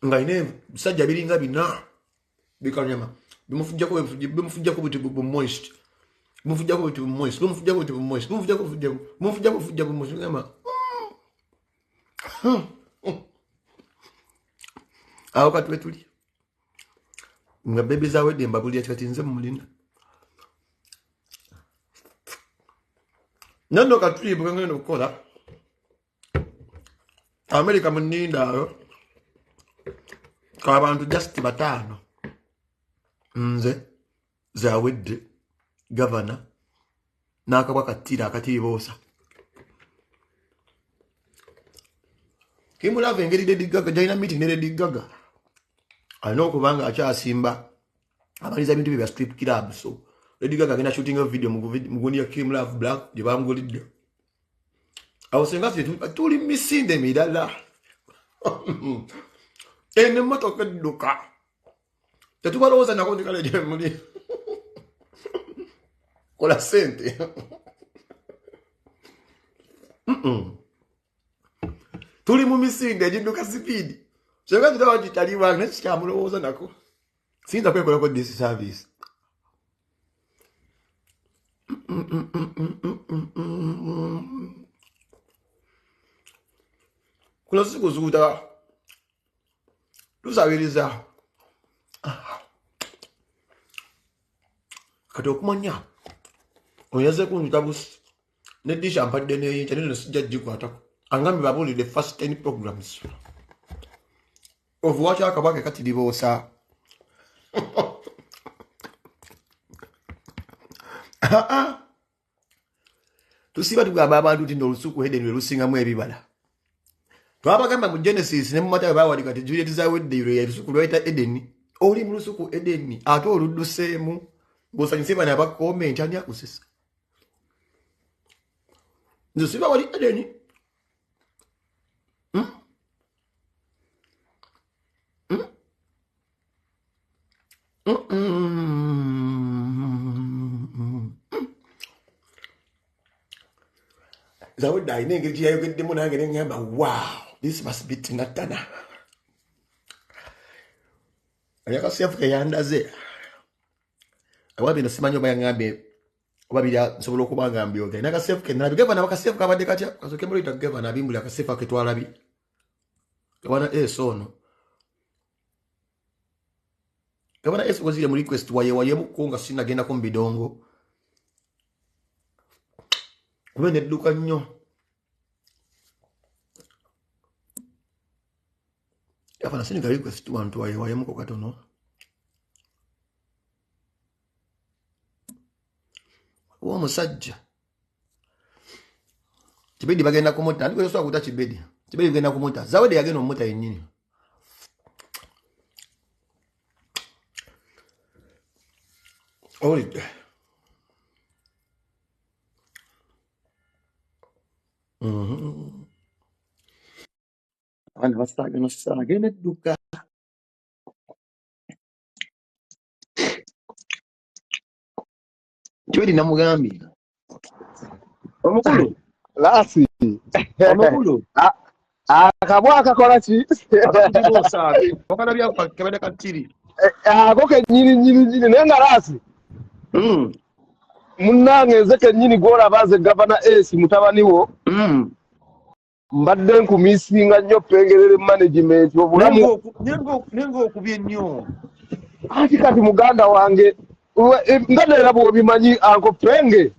ngaine sajja biringa bina bikanyama bimufujja ko biti bu moist Mufujja ko biti moist mufujja ko biti moist mufujja ko moist ngamba aho katwe tuli nga bebe Zawede mbabuli yakati nze mulina nando katuli bugangano kola America muninda ka abantu just batano nze Zawede governor nakabaka tira akatibosa Kimulave ngeri Lady Gaga jaina meeting ne Lady Gaga alino kubanga akyasimba abaliza bintu bya strip club so Lady Gaga agenda shooting a video mugoni ya Kimulave Black je bamugolidde awosenga tuli misinde midala ene motoka duka tetubaloza nakondi kale je muli kola sente tuli mu misinde ejiduka speed Shaka tutawa jitaliwa nechikamulowooza nako sinza kwekola ko this service kuno sikuzuta tusabiriza kati okumanya oyaze kunjuta busi nedisha mpadde neyinca nino sijja gikwatako angambe babulidde first 10 programs ovuwakyo akabaka kati liboosa tusiba tugamba abantu ti olusuku Eden lwe lusingamu ebibala twabagamba mu Genesis ne mu Matayo bawali kati Juliet zawedde ya lusuku lwayita Eden oli mu lusuku Eden ate oludduseemu ng'osanyuse bana abakomenti ani akusisa nze siba wali Eden zawedde ayina engeri gye yayogeddemu nange ne ngamba wow this must be Tinatana ayakasefu keyandaze awa bino simanyi oba yaŋŋambye oba biri nsobola okuba nga mbyoge nakasefu ke nalabi gavana wakasefu kabadde katya kasoke mulita gavana abimbuli akasefu ake twalabi gavana ono gavana wazire mu request wayemuko nga sinagendako mu bidongo kube nedduka nnyo gavana siniga request wantu wayemuko katono uwo musajja Kibedi bagenda kumuta ndiko yoso akuta Kibedi bagenda kumuta zawede yagenda omuta yennyini olidde Ana basage nedduka Kibedi namugambye omukulu Lasi. omukulu Akabwa akakola ki? akatibosaake okana byakwa kebede katiri Ako kenyini nenga lasi. Munnange nze kenyini gola baze governor AC mutabani wo. Mbadde nkumisinga nnyo pengerere management obulamu. Nengo okubye nnyo. Ati kati muganda wange ngadera bwobimanyi anko penge.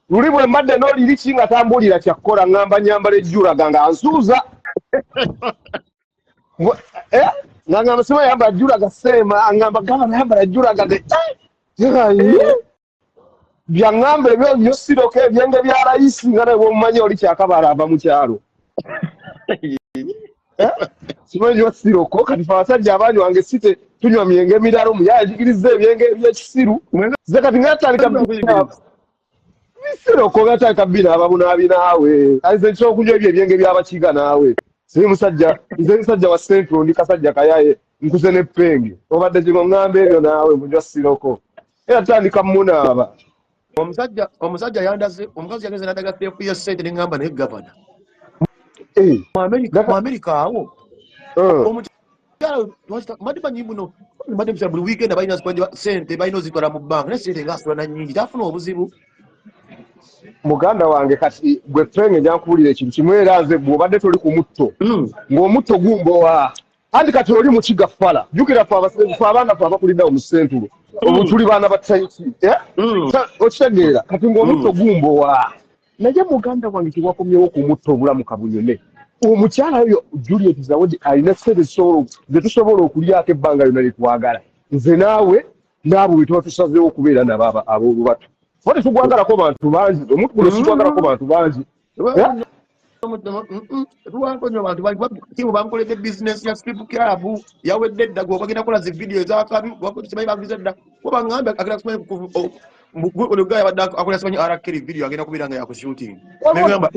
Lulibwe mbadde n'oliri kinga tambulira kyakkola ngamba nyambala ejjula ganga ansuuza. Ngamba sima yambala ejjula gasema ngamba gamba yambala ejjula gade. Byangamba ebyo byo siroke ebyenge bya rais ngana bwomanyi oli kyakabala ava mu kyalo. Sima yo siroko kati fasajja abanyu wange site tunywa myenge midalo mu yajigirize ebyenge by'ekisiru. Zakati ngatandika Siroko gata kabina ababuna binaawe. Aize ncho kunywa ebyenge by'abakiga naawe. Siri musajja wa Central ndi kasajja kayaye nkuze ne penge. Obadde jingo ngambe ebyo naawe mujwa siroko. Era tandika munaba. Omusajja yandaze omukazi yageze nadaga sefu ya sente n'engamba ne governor. Mu America awo. Omukyala madimanyi muno. Madde buli weekend abalina sente balina ozitwala mu bank ne sente ngasula na nnyingi tafuna obuzibu. Muganda wange kati gwe penge njankubulira ekintu kimwe era nze bw'obadde toli ku mutto ng'omutto gumbowa andi kati oli mu kigafala jjukira fe abaana fe abakuliddawo mu sentulo obu tuli baana ba taiti okitegeera kati ng'omutto gumbowa naye muganda wange tiwakomyewo ku mutto obulamu kabunyone omukyala oyo Juliet Zawedi alina ssente ze tusobola okulyako ebbanga lyonna litwagala nze naawe n'abo bwe tuba tusazeewo okubeera nabo ab'olubatu Wale tugwagalako bantu bangi omuntu guno sigwagalako bantu bangi Ruwango nyo bantu bangi timu bankolede business ya strip club yawedde dda go bagenda kola zi video zakabi wakusibayi bagize dda kuba ngambe akira kusema ku lugaya badda akola sibanyi arakiri video agenda kubiranga ya ku shooting ngamba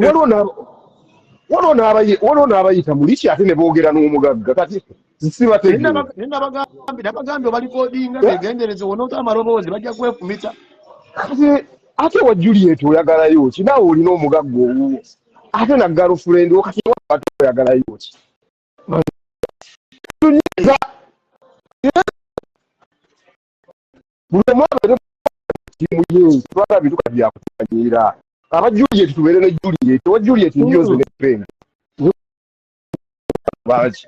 wano n'abayita muliki ate ne boogera n'omugagga kati sibategera nabagambi balikodinga begendereze wona otamaloboozi bajja kwefumita ate wa Juliet oyagalayo ki nawe olina omugagga owuwo ate na girlfriend wakati watu oyagalayo ki buli mwana timu yenzi twala bituka byakutanyiira aba Juliet tubeere ne Juliet wa Juliet njoze ne penga Baki.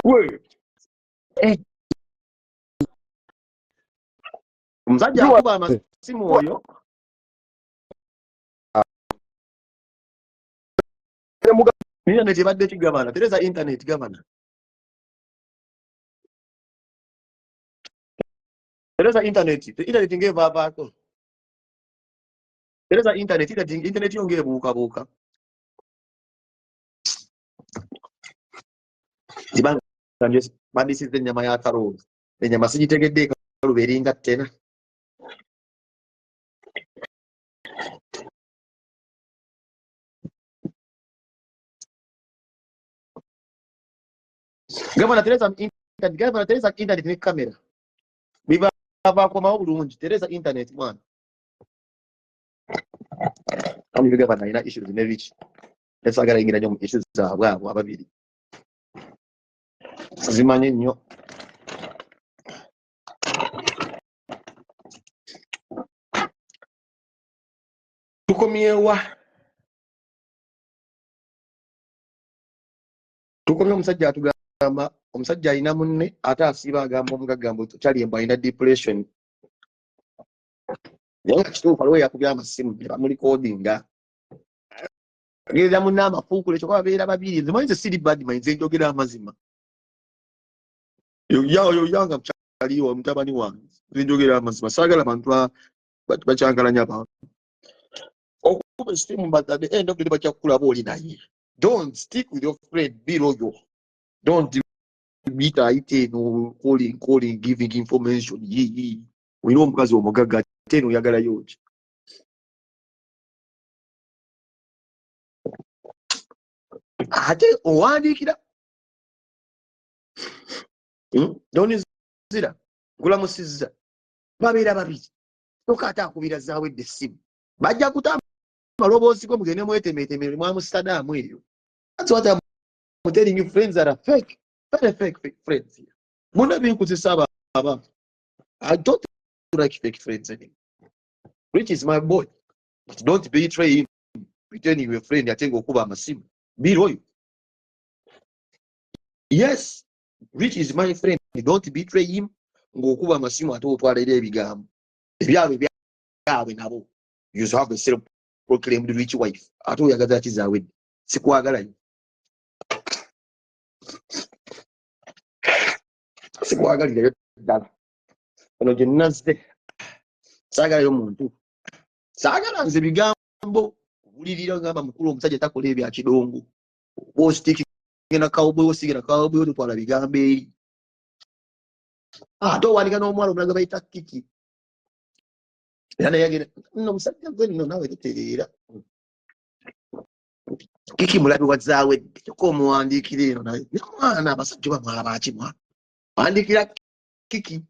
We. Omusajja Juwa. akuba amasimu oyo. Internet ebadde kigabana. Tereza internet gabana. Tereza internet. Internet ngeva abaako. Tereza internet yonge buuka. Zibanga nje bandisize ennyama ya karooli. Ennyama sigitegedde ekaluba eringa ttena. Gavana Tereza internet ne kamera. Biba abakomawo bulungi. Tereza internet mwana. Kami gavana ina issues ne rich. Esagala ingira nnyo mu issues zaabwe abo ababiri. Zimanye nnyo. Tukomyewa. Tukomye omusajja atugamba omusajja alina munne ate asiiba agamba omugagambo kyali embu alina depression. Naye nga kituufu aliwo yakubya amasimu ne bamulikodinga. Agerera munne amafuukule kyokka babeera babiri. Nze manyi siri badman nze njogera amazima. Yo yanga mukyaliwo mutabani wange. Nze njogera amazima. Saagala bantu bakyankalanya abantu. Okuba essimu but at the end of the day bajja kukulaba oli naye. Don't stick with your friend. Be loyal. Don't meet no calling, giving information. We know omukazi omugagga ate oyagalayo ki. Ate owandiikira. Donizira gulamusizza. Babeera babiri. Toka ate akubira zaawedde essimu. Bajja kutamba maloboozi ko mugende mwetemeetemere mwamusadaamu eyo. That's what I'm telling you, friends that are fake. Very fake friends here. Muna binkusisa aba. I don't like fake friends anymore. Rich is my boy. But don't betray him. Pretending you're a friend, I think okuba amasimu. Be loyal. Yes, Rich is my friend. Don't betray him. Ngokuba amasimu ate otwalira ebigambo. Ebyabwe byabwe nabo. You have a self-proclaimed rich wife. Ate oyagaza kizaawedde. Sikwagalayo. Sikwagalirayo ddala. Ono gye nazze. Saagalayo muntu. Saagala nze bigambo. Bulirira ngamba mukulu omusajja takola ebya kidongo. Ositiki ngena kawuboyi osigera kawuboyi otwala bigambo eri. Ate owanika n'omuwala omulaga bayita Kiki. Era naye agenda nno musajja gwe nno naawe tetereera. Kiki mulabi wa zaawedde. Kyokka omuwandiikira eno naye. Mwana abasajja bamwala baakimwa. Wandikira Kiki.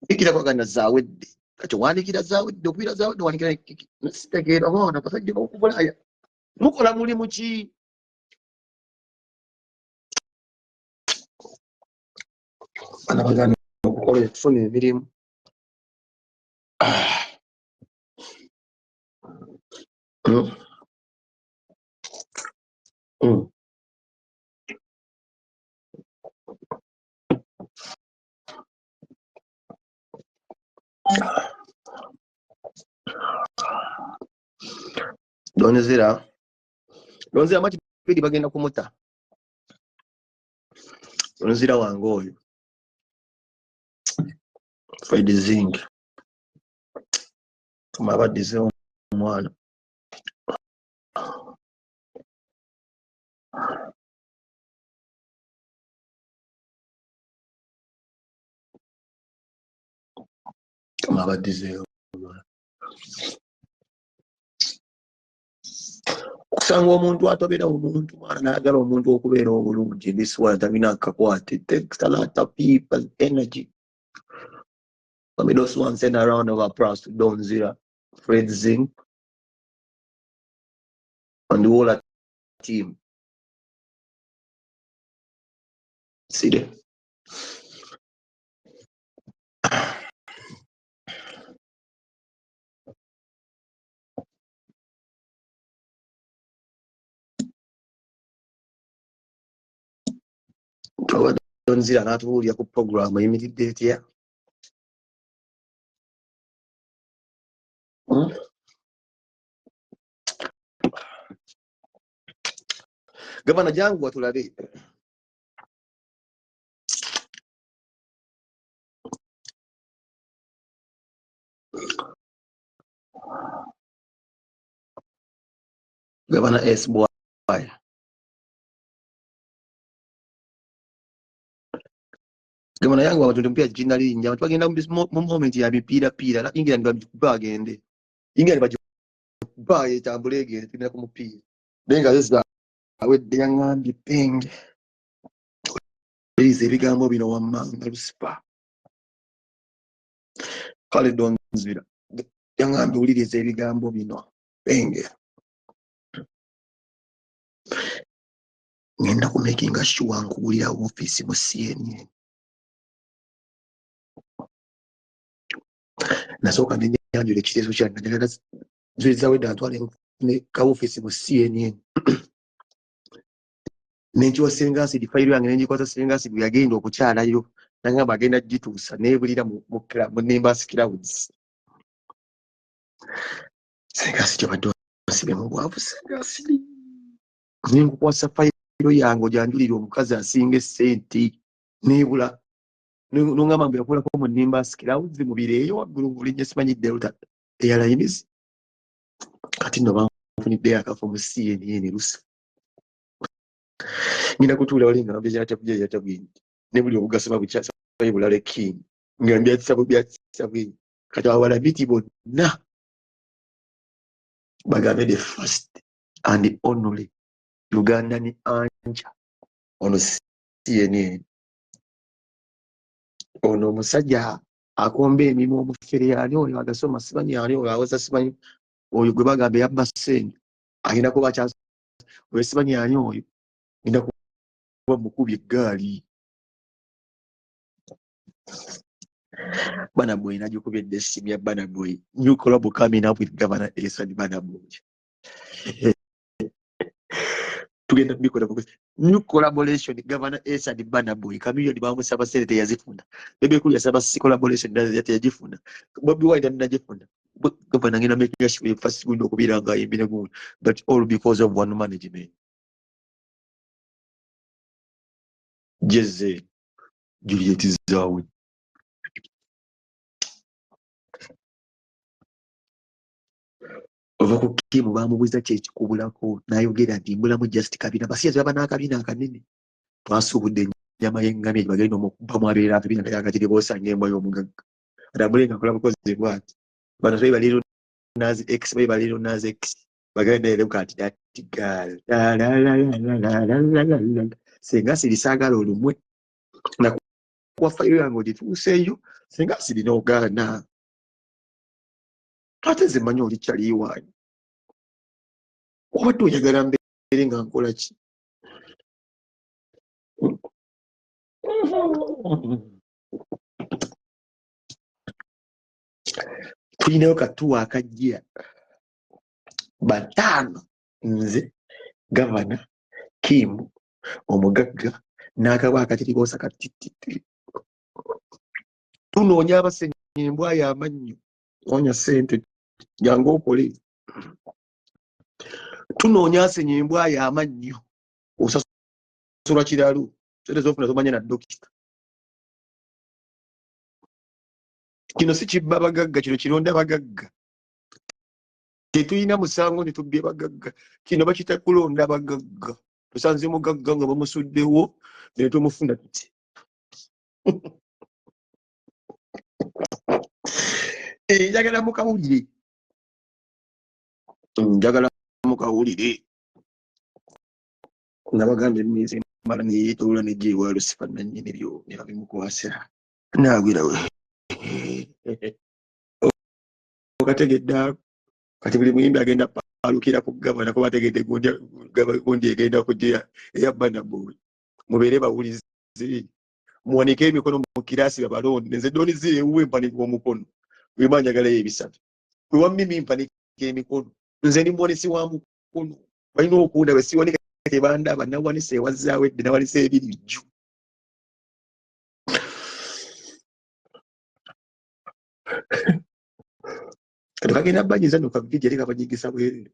Kiki kwagana zaawedde. Kati wandikira zaawedde okubira zaawedde wandikira Kiki. Sitegeera mwana abasajja b'okubulaya. Mukola mulimu ki? Bana bagana okukola okufuna emirimu. Donizira mati pedi bagenda kumuta. Donizira wange oyo. Fred Zing. Tumabadize omwana. Tumabadize omwana. Okusanga omuntu atobera omuntu mwana n'ayagala omuntu okubeera obulungi. This one tamina akakwate. It takes a lot of people's energy. I mean, those ones send a round of applause to Donzira, Fred Zing, and the whole team. See there? Nzira n'atubuulira ku program eyimiridde etya. Gavana jangu watulabe. Gavana S. Boy. Gavana yangu abantu mpya jina linnya abantu bagenda mu moment ya mipiira piira England bagende. England baje etambule egende tugenda ku mupiira. Nenga zesa awedde yangambye penge. Bize ebigambo bino wammanga lusipa. Kale donzira. Yangambye ulirize ebigambo bino penge. Ngenda ku making sure nkugulira office mu CNN. Nasooka nenyanjula ekiteeso kyange njagala nziriza wedde antwale ne ka office mu CNN. Nenkiwa Sengasi fayiro yange nengikwata Sengasi bwe yagenda okukyalayo nangamba agenda gituusa nebulira mu Nimbus Clouds. Sengasi kyabadde osibe mu bwavu Sengasi. Nenkukwasa fayiro yange ojanjulira omukazi asinga essente nebula nungamba mbe yakolako mu Nimbus Clouds mu bireeyo waggulu bulinnya simanyi Delta Airlines. Kati nno banfunidde akafo mu CNN lusa. Ngina kutuula walinga nabye yatabwini ne buli obugasoma bukyasa bulale king nga mbyatisa kati awala biti bonna bagambe the first and the only Ugandan anja ono CNN. Ono musajja akomba emirimu omufere ani oyo agasoma simanyi ani oyo awoza simanyi oyo gwe bagambe yabba ssente agenda kuba kyasa oyo simanyi ani oyo ngenda kuba mukubi eggaali. Bana Boy najukubye desimu ya Bana Boy. New collab coming up with Governor Esad Bana Boy. Tugenda kubikola bukozi. New collaboration Governor Esad Bana Boy. Kamilioni bamusaba senate yazifuna. Bebe kuli yasaba si collaboration yati yajifuna. Bobby Wine najifuna. Governor ngina make sure first window kubiranga yimbine good. But all because of one management. Jeze Juliet Zawi. Ova ku Kimu bamubuuza kyekikubulako n'ayogera nti mbulamu just kabina basiyazi baba n'akabina akanene twasuubudde ennyama y'engami gye bagenda omukubamu abeera akabina kali akatiri boosanga embwa y'omugagga atambulenga akola bukozi bwati bano twe baliro nazi x bwe baliro nazi x bagenda erebuka ati datigal senga sirisaagala olumwe na kuwa fayiro yange ogituuseeyo senga sirina ogaana ate nze mmanyi oli kyaliiwaanyi obadde oyagala mbeere nga nkola ki? Tulinayo katuwa akajja bataano nze Gavana Kim omugagga n'akaba akatiribosa katititi tunoonya abasenye embwa y'amannyo onya ssente jangu okole tunoonya asenye embwa y'amannyo osasula kiralu sente zofuna zomanya na dokita kino si kibba bagagga kino kironda bagagga tetulina musango ne tubbye bagagga kino bakita kulonda bagagga tusanze mugagga nga bamusuddewo ne tumufuna tuti njagala mukawulire nabagambye emizi mala neyetola nejeewa lusifa nannyini byo ne babimukwasa naagwirawe okategedde kati buli muyimbi agenda paalukira ku Gavana kuba ategedde gundi egenda kujja eya Bana Boy mubeere bawulize muwanike emikono mu kiraasi babalonde nze doni zireewuwe empanika omukono wema njagalayo ebisatu we wammimi mpanika emikono nze ndi muwanisi wa mukono balina okunda bwe siwanika tebandaba nawanisa ewazaawo edde nawanisa ebirijju Kati kagenda banyiza no kabijja leka banyigisa bwerere.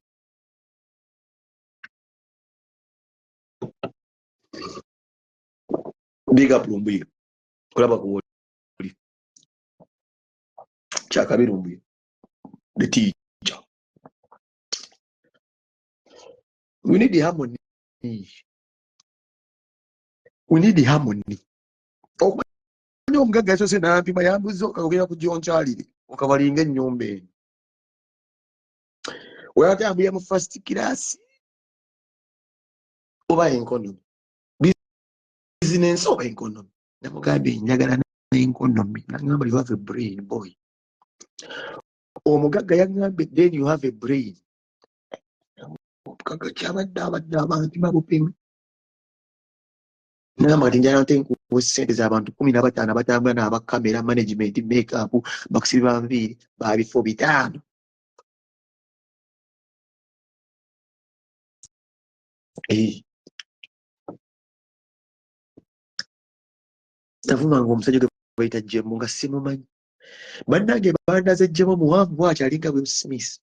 Big up Lumbuye. Kulaba kuwoli. Chakabi Lumbuye. The teacher. We need the harmony. We need the harmony. Okumanya omugagga yasose nampima yambuza okagenda kujonkyalire okabalinga ennyumba eno. Weatambulira mu first class oba enkonomi. Business oba enkonomi. Namugambye njagala n'enkonomi. Nagamba you have a brain boy. Omugagga yagambye then you have a brain. Omugagga kyabadde abantu babupima. Nagamba kati njagala ntenkuwa ssente z'abantu 15 abatambula n'abakamera management make-up bakusiba nviiri ba bifo 5. Navumanga omusajja gwe bayita Jemmu nga simumanyi. Bannange bandaze Jemmu muwanvu bw'atyo alinga Will Smith.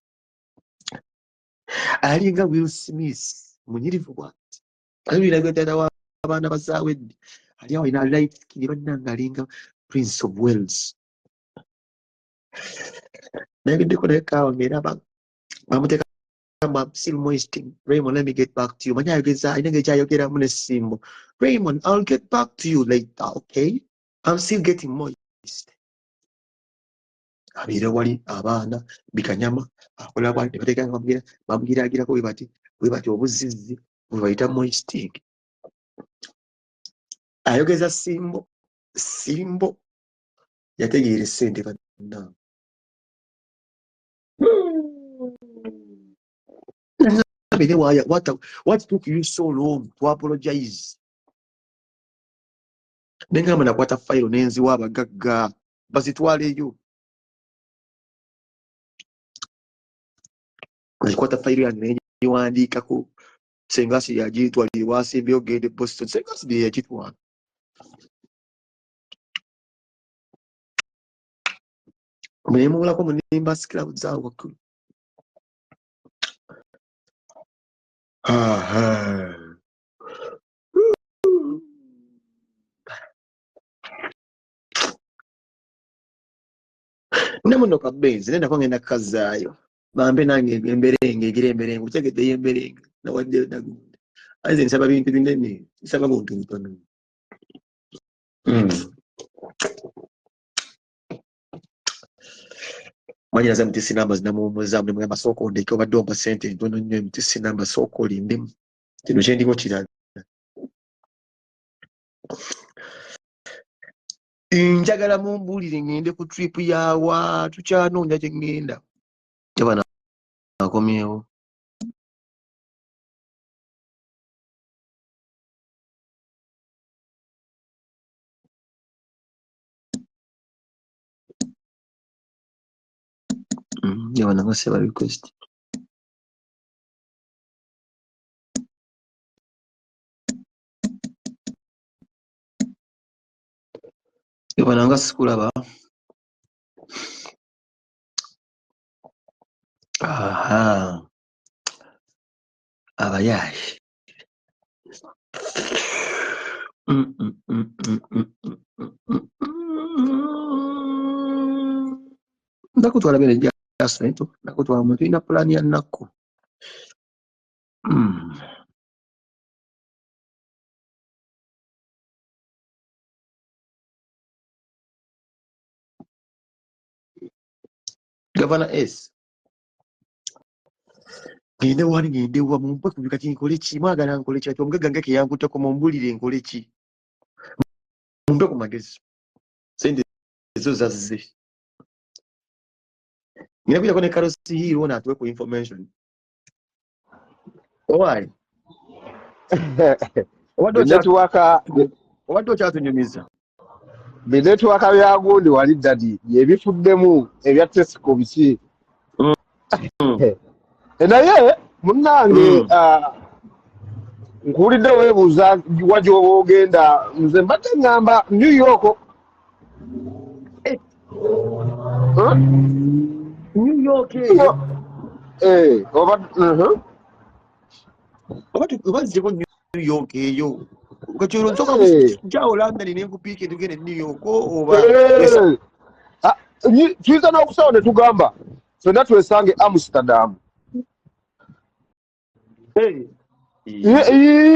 Alinga Will Smith munyirivu bw'ati. Alibiraga dada w'abaana bazaawedde. Ali awo ina light skin bannange alinga Prince of Wales. Nayegeddeko naye kaawa ng'era bamuteeka still moisting. Raymond, let me get back to you. Manya ayogeza ayina ng'ekyayogeramu n'essimbo. Raymond, I'll get back to you later, okay? I'm still getting moist. Abiira wali abaana bikanyama akola bwati bateeka bamugiraagirako bwe bati obuzizzi bwe bayita moisting. Ayogeza simbo yategeera essente bannange. What took you so long to apologize? Nengamba nakwata fayiro nenziwa abagagga bazitwaleyo. Nakwata fayiro yange negiwandiikako Sengasi yagitwalire waasimbye ogende Boston. Sengasi bye yagitwala. Mwemulako mu nimba sikirabu zaawe waggulu. Namuno kabenzi nendako ngenda kukazaayo bampe nange emberenge egira emberenge utegedde emberenge nawadde nagunda aize nsaba bintu binene nsaba buntu butono. Manyira za mtisi namba zinamuwumuza muli mugamba sooka ondeke obadde ompa ssente ntono nnyo emtisi namba sooka olindemu kino kyendiko kirala. Njagala mumbuulire ngende ku trip yawa tukyanoonya gye ngenda. Yabana akomyewo. Yabana nga seba request. Yabana nga sikulaba. Aha. Abayashi. Ndakutwala bene jasa ento ndakutwala muntu ina plani ya nako. Governor S. Ngende wani ngende wa mumpa kubikati nkole ki mwagala nkole ki ati omugagga ngeke yankutako mumbulire nkole ki mumpe ku magezi sente ezo zazze ngina kuja kone Carlos hero na tuwe ku information owai waddo kyatunyumiza binetwaka byagundi wali dadi yebifuddemu ebya Tesco biki naye munnange nkuwulidde weebuuza wagyoba ogenda nze mbadde ngamba New York Huh? New York Oba obaziko New York eyo kachiro nsoka jawo London ne nkupike tugende New York oba tuyiza n'okusaba ne tugamba ffenna twesange Amsterdam.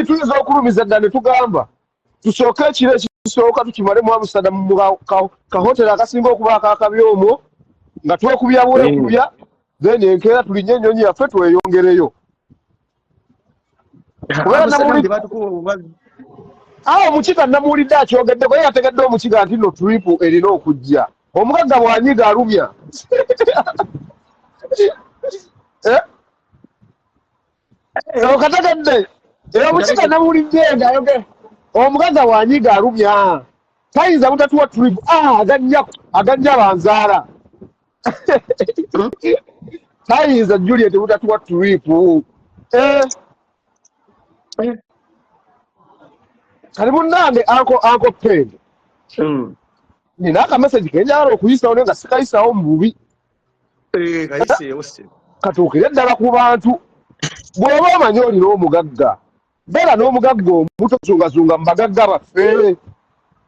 Tuyinza okulumiza ddala ne tugamba tusooke ekiro ekisooka tukimale mu Amsterdam mu kahoteri akasinga okuba akakabi omwo nga twekubya bwekubya then enkeera tulinnya ennyonyi yaffe tweyongereyo. Omukiga namuwulidde akyogeddeko ye yategedde omukiga nti no trip erina okujja. Omugagga bw'anyiga alumya. Okategedde omukiga namuwulidde ng'ayogera omugagga bw'anyiga alumya tayinza butatuwa trip agajja banzaala. Tayinza Juliet butatuwa trip. Kali munnange Uncle Pen. Nina akameseji kenjagala okuyisawo naye nga sikayisawo mu bubi. Katuukire ddala ku bantu. Bw'oba omanyi olina omugagga, beera n'omugagga omuto zungazunga mu bagagga baffe.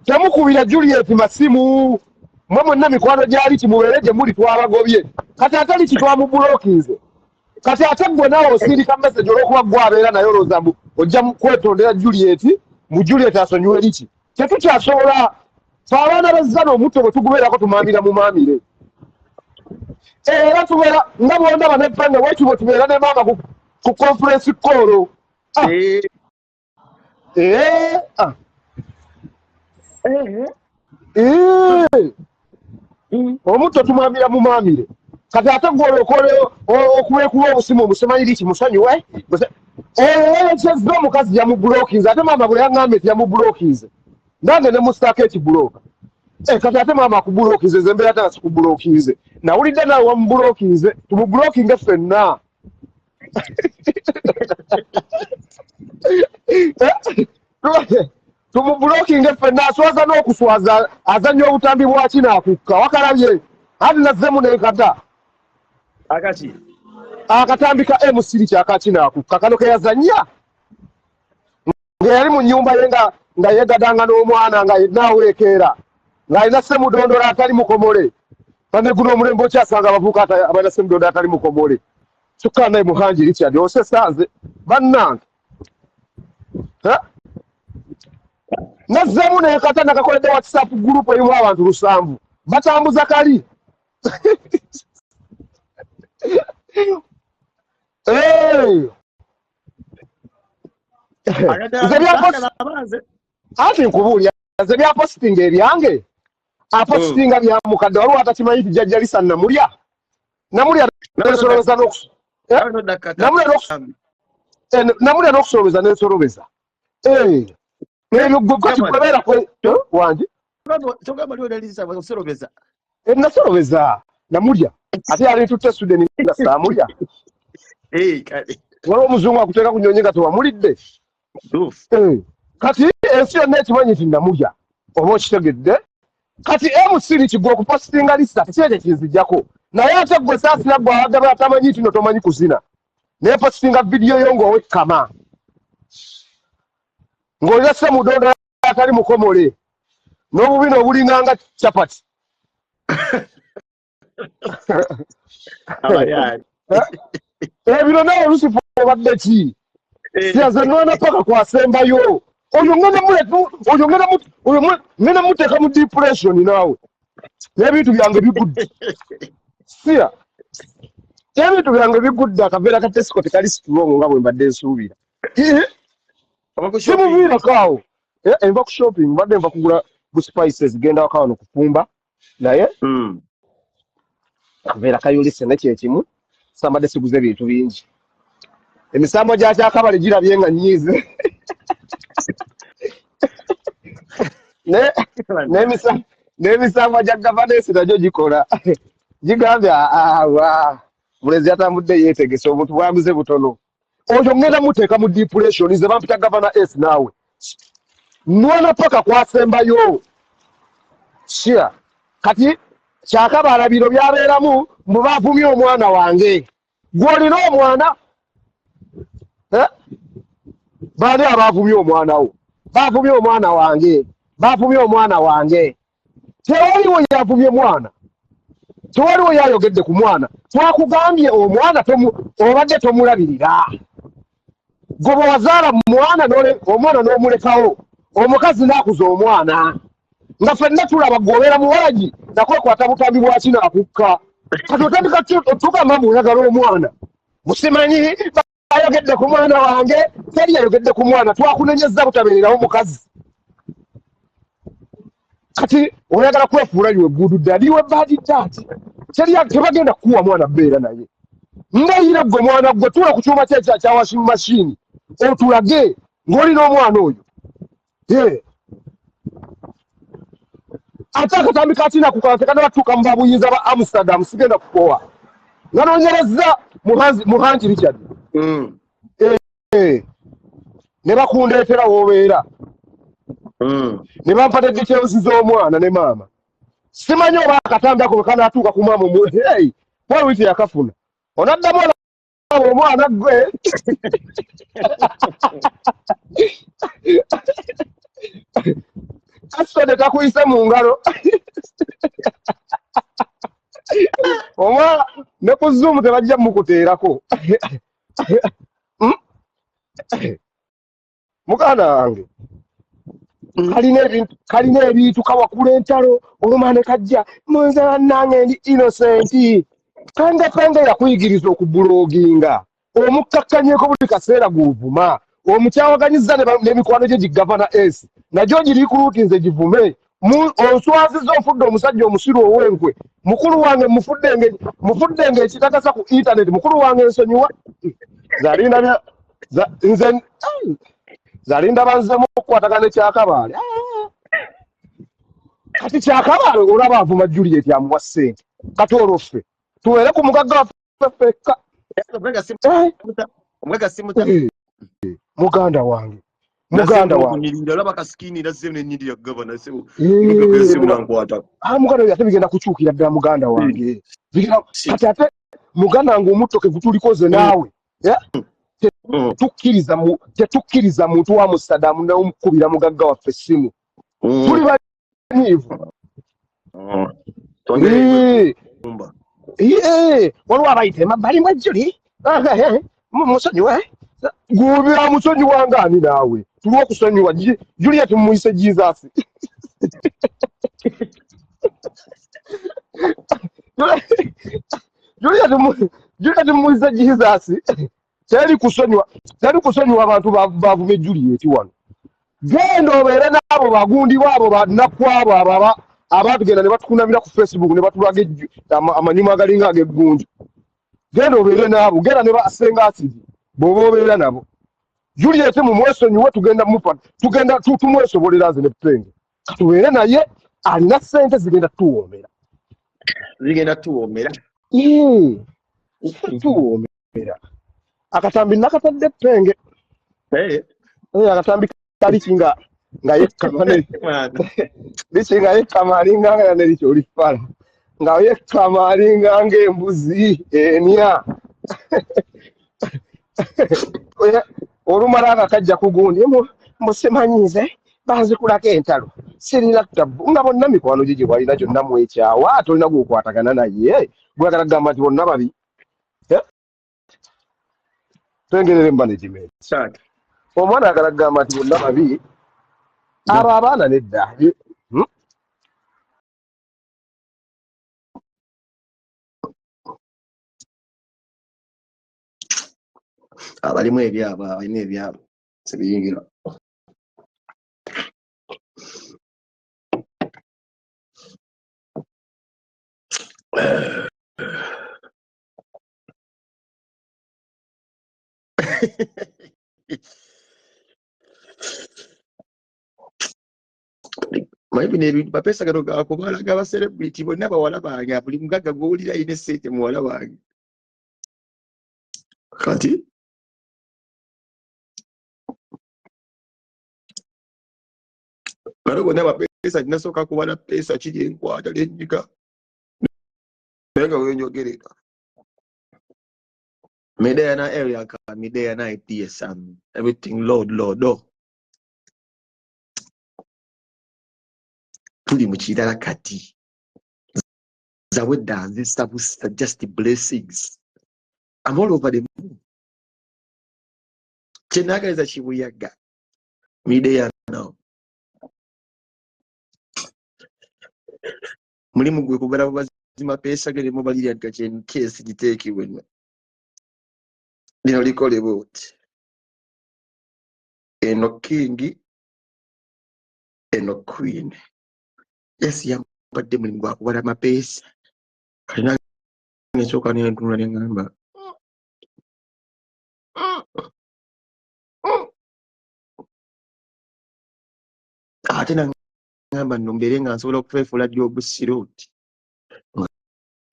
Temukubira Juliet masimu. Mwe mwenna mikwano gyali kimubeere gye muli twabagobye. Kati ate liki twamubulokinze. Kati ate gwe nawe osindika meseji olw'okuba gwe abeera naye olowooza mbu ojja kwetondera Juliet, mu Juliet asonyiwe liki. Tetukyasobola fe abaana bezzana omutto bwe tugubeerako tumaamira mu maamire. Era tubeera nga bwondaba n'ebbanga bwekibwe tubeera ne maama ku conference call. Omutto tumaamira mu maamire. Kati ate gw'olokole okubeekuba obusimu obusemanyi liki musonyiwe. Ekyezza omukazi yamubulokinze ate maama bwe yaŋŋambye nti yamubulokinze. Nange ne mustaako ekibuloka. Kati ate maama akubulokinze nze mbeera ate sikubulokinze. Nawulidde nawe wamubulokinze tumubulokinge ffenna. Tumubulokinge ffenna aswaza n'okuswaza azannya obutambi bwa kinaakukka wakalabye ati nazzemu n'enkata. Akati akatambi ka M3 kyakakinaakukka kano ke yazannya nga yali mu nnyumba ye nga yegadanga n'omwana nga yennaawulekeera ng'alina ssemudondola atali mukomole. Bane guno omulembe okyasanga abavubuka abalina ssemudondola atali mukomole. Kyokka naye Muhanji Richard osesanze bannange. Nazzeemu n'enkata nakakoledde WhatsApp group erimu abantu 700 batambuza kali. Ati nkubuulya nze byapositinga ebyange apositinga bya mukadde waliwo atakimanyi nti jjajja Lisa namulya namulya n'okusolobeza n'ensolobeza. Ebyo gwe kikubeera wangi nasolobeza namulya ate yali tutte Sweden nga saamulya. Waliwo omuzungu akuteeka ku nnyonyi nga tewamulidde. Kati ensi yonna ekimanyi nti namulya oba okitegedde. Kati M3 kigwa okupositinga Lisa tekyekyo kinzijjako naye ate gwe saasira gwe abagaba atamanyi nti no tomanyi kuzina naye positinga vidiyo yo ng'owekkama ng'olina ssemudondola atali mukomole n'obubina obulinganga capati. Ebiro nawe Lucifer obadde ki? Siyaze nona paka kwasembayo. Oyo ngene muteeka mu depression naawe. N'ebintu byange bigudde. Siya. Ebintu byange bigudde akabeera ka Tesco tekali strong nga bwe mbadde nsuubira. Simuviira kaawo. Enva ku shopping mbadde nva kugula bu spices genda waka wano kufumba naye akabeera kayulise nekyekimu sambadde siguze bintu bingi. Emisambo gya Kyakabale girabye nga nnyiize. N'emisambo gya gavadesi nagyo gikola. Gigambye mulezi atambudde yeetegese omuntu bwaguze butono. Oyo ngenda muteeka mu depression nze bampita Governor S naawe. Nwana paka kwasembayo. Shia. Kati Kyakabaala biro byabeeramu mbu baavumye omwana wange. Gw'olina omwana baani abaavumye omwana wo? Baavumye omwana wange. Baavumye omwana wange. Tewaliwo yavumye mwana. Tewaliwo yayogedde ku mwana. Twakugambye omwana obadde tomulabirira. Gwe bwe wazaala mwana omwana n'omulekawo. Omukazi n'akuza omwana. Nga ffenna tulaba gwobeera muwalagi nakwekwata butambi bwa kinaakukka. Kati otandika tugamba muyagala omwana. Musimanyi ayogedde ku mwana wange, teri yayogedde ku mwana. Twakunenyezza butabeererawo mukazi. Kati oyagala kwefuula liwe gudu dadi we badi dadi. Tebagenda kukuwa mwana beera naye. Ndayira gwe mwana gwe tuula ku kyuma kya washing machine. Otulage ng'olina omwana oyo. Ate akatambi katina kukalase kana batuuka mu babuyinza ba Amsterdam sigenda kukowa. Nga noonyereza Muhanji Richard. Ne bakundeetera w'obeera. Ne bampa details z'omwana ne maama. Simanyi oba akatambi ako kanaatuuka ku maama bwali wiki yakafuna. Onaddamu omwana gwe. Kasitode kakuyise mu ngalo. Omwana ne ku Zoom tebajja mukuteerako. Muganda wange. Kalina ebintu kawakula entalo olumane kajja munzala nange ndi innocent. Penge yakuyigiriza okubuloginga. Omukkakkanyeko buli kaseera guvuma. Omukyawaganyiza n'emikwano gye gigavana S. Najyo giri kuluutinze givume. Onswaziza onfudde omusajja omusiru ow'enkwe. Mukulu wange mufudde ekitakasa ku internet. Mukulu wange nsonyiwa. Zalinda banzemu okukwatagana ne Kyakabaale. Kati Kyakabaale olaba avuma Juliet amuwa ssente. Kati olwoffe tuwere ku mugagga waffe ffekka. Muganda wange. Muganda wange. Ndalaba kaskini nazze n'ennyirira gavana sebo. Muganda yate bigenda kukyukira ddala muganda wange. Kati ate muganda wange omuttoke gutulikoze naawe. Tetukkiriza muntu wa Musadamu n'omukubira mugagga waffe essimu. Tuli banyiivu. Waliwo abayita emabbali mw'ejjuli. Musonyiwe. Gubira musonyiwa ng'ani naawe. Tuli okusonyiwa. Juliet mumuyise Jesus. Juliet mumuyise Jesus. Teri kusonyiwa abantu bavume Juliet wano. Genda obeere n'abo bagundi baabo bannakwabo abatugenda ne batukunamira ku Facebook ne batulaga amanyuma agalinga ag'eggunju. Genda obeere n'abo, genda ne basenga asidi bw'oba obeera nabo. Juliet mumwesonyiwe tugenda tumwesobolera nze ne Penge. Katubeere naye alina ssente zigenda tuwoomera. Tuwoomera. Akatambi nakatadde Penge. Akatambi kali kinga nga yekkamane. Likinga yekkamalinga nga nerikyo olifala. Nga yekkamalinga ng'embuzi enya. Olumala akakajja ku gundi musimanyize banzikulako entalo. Sirina ttabu nga bonna mikwano gye walina gyonna mwekyawa tolina gw'okwatagana naye. Gwagala kugamba nti bonna babi. Tengerere management. Omwana agala kugamba nti bonna babi. Abo abaana nedda. Abalimu ebyabo abalina ebyabo sebiyingira. Maybe nebintu bapesa gano gakubalaga aba celebrity bonna bawala bange buli mugagga gw'owulira ayina essente muwala wange. Kati kale gonna bapesa kinasooka kubala pesa kiri enkwata lennyika Wenga wenjogereka. Midea na area ka, midea na ideas and everything Lord. Tuli muchidala kati. Zaweda, this stuff was just the blessings. I'm all over the moon. Chenaga is a shibuyaga. Midea now. Mulimu gwe kubera bazima pesa gere mobali yadga chen case giteki wenwe. Lino likole boat. Eno king, eno queen. Yes, yambadde mulimu gwa kubala mapesa. Kalina ngechoka ne ntuna ne ngamba. Ate na ngamba nombere nga nsobola okufeefula Job Siroti.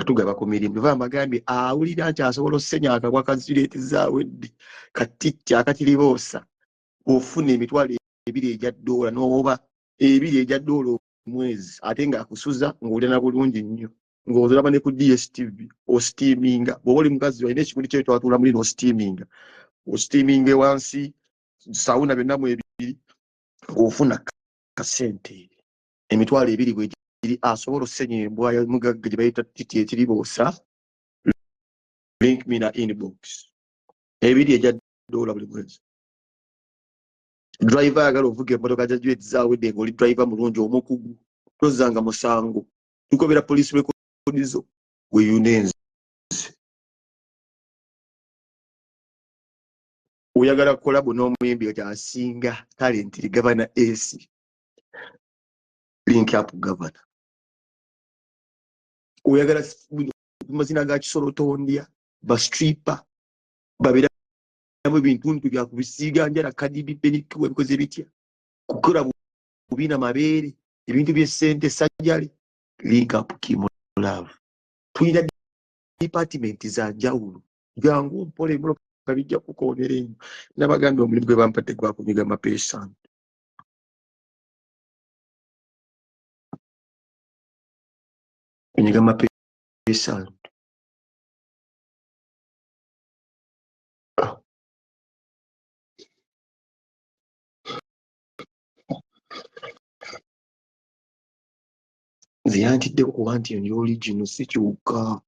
Tugaba ku mirimu biva amagambye awulira nti asobola ossenya akabwa kansuleti zaawedde katitya akatiribosa ofuna emitwalo 2 egya dola n'oba 2 egya dola omwezi ate ng'akusuza ng'olina bulungi nnyo ng'ozolaba ne ku DSTV ositiiminga bw'oba oli mukazi walina ekikundi kyo twatuula muli n'ositiiminga ositiiminga wansi sawuna byonna mu 2 ng'ofuna kasente emitwalo 2 bwe asobola ossenya embwa ya mugagga gye bayita titi etiribosa link me na inbox 2 egya dola buli mwezi. Driver agala ovuga emmotoka jajwe zaawedde ng'oli driver mulungi omukugu tozanga musango tukobera police records zo we unenze oyagala kolabo n'omuyimbi asinga talent Governor AC link up governor oyagala mazina ga kisolo tondya ba stripper babira mu bintu bya kubisiga njala kadibi beniki webikoze bitya kukola bubina mabeere ebintu by'essente sajjale link up Kim Love tuyina department za njawulo jangu mpole mulo kabijja kukoonera eno n'abaganda omulimu gwe bampadde gwa kunyiga amapesa kunyiga amapesa nze yantiddeko kuba nti ndi original si kiwuka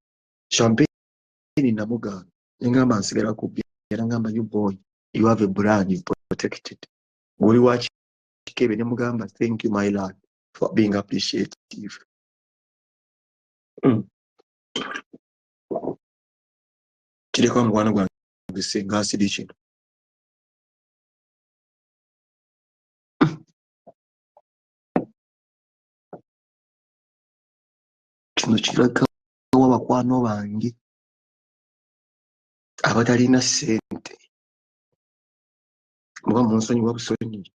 champagne namuganda ngamba nsigala ku era ngamba you boy you have a brand you protected ngoli wa kikebe ne mugamba thank you my lord for being appreciative kireko mugwana gwange senga asidi kino kino kiraka w'abakwano bange abatalina ssente muba munsonyi wa busonyi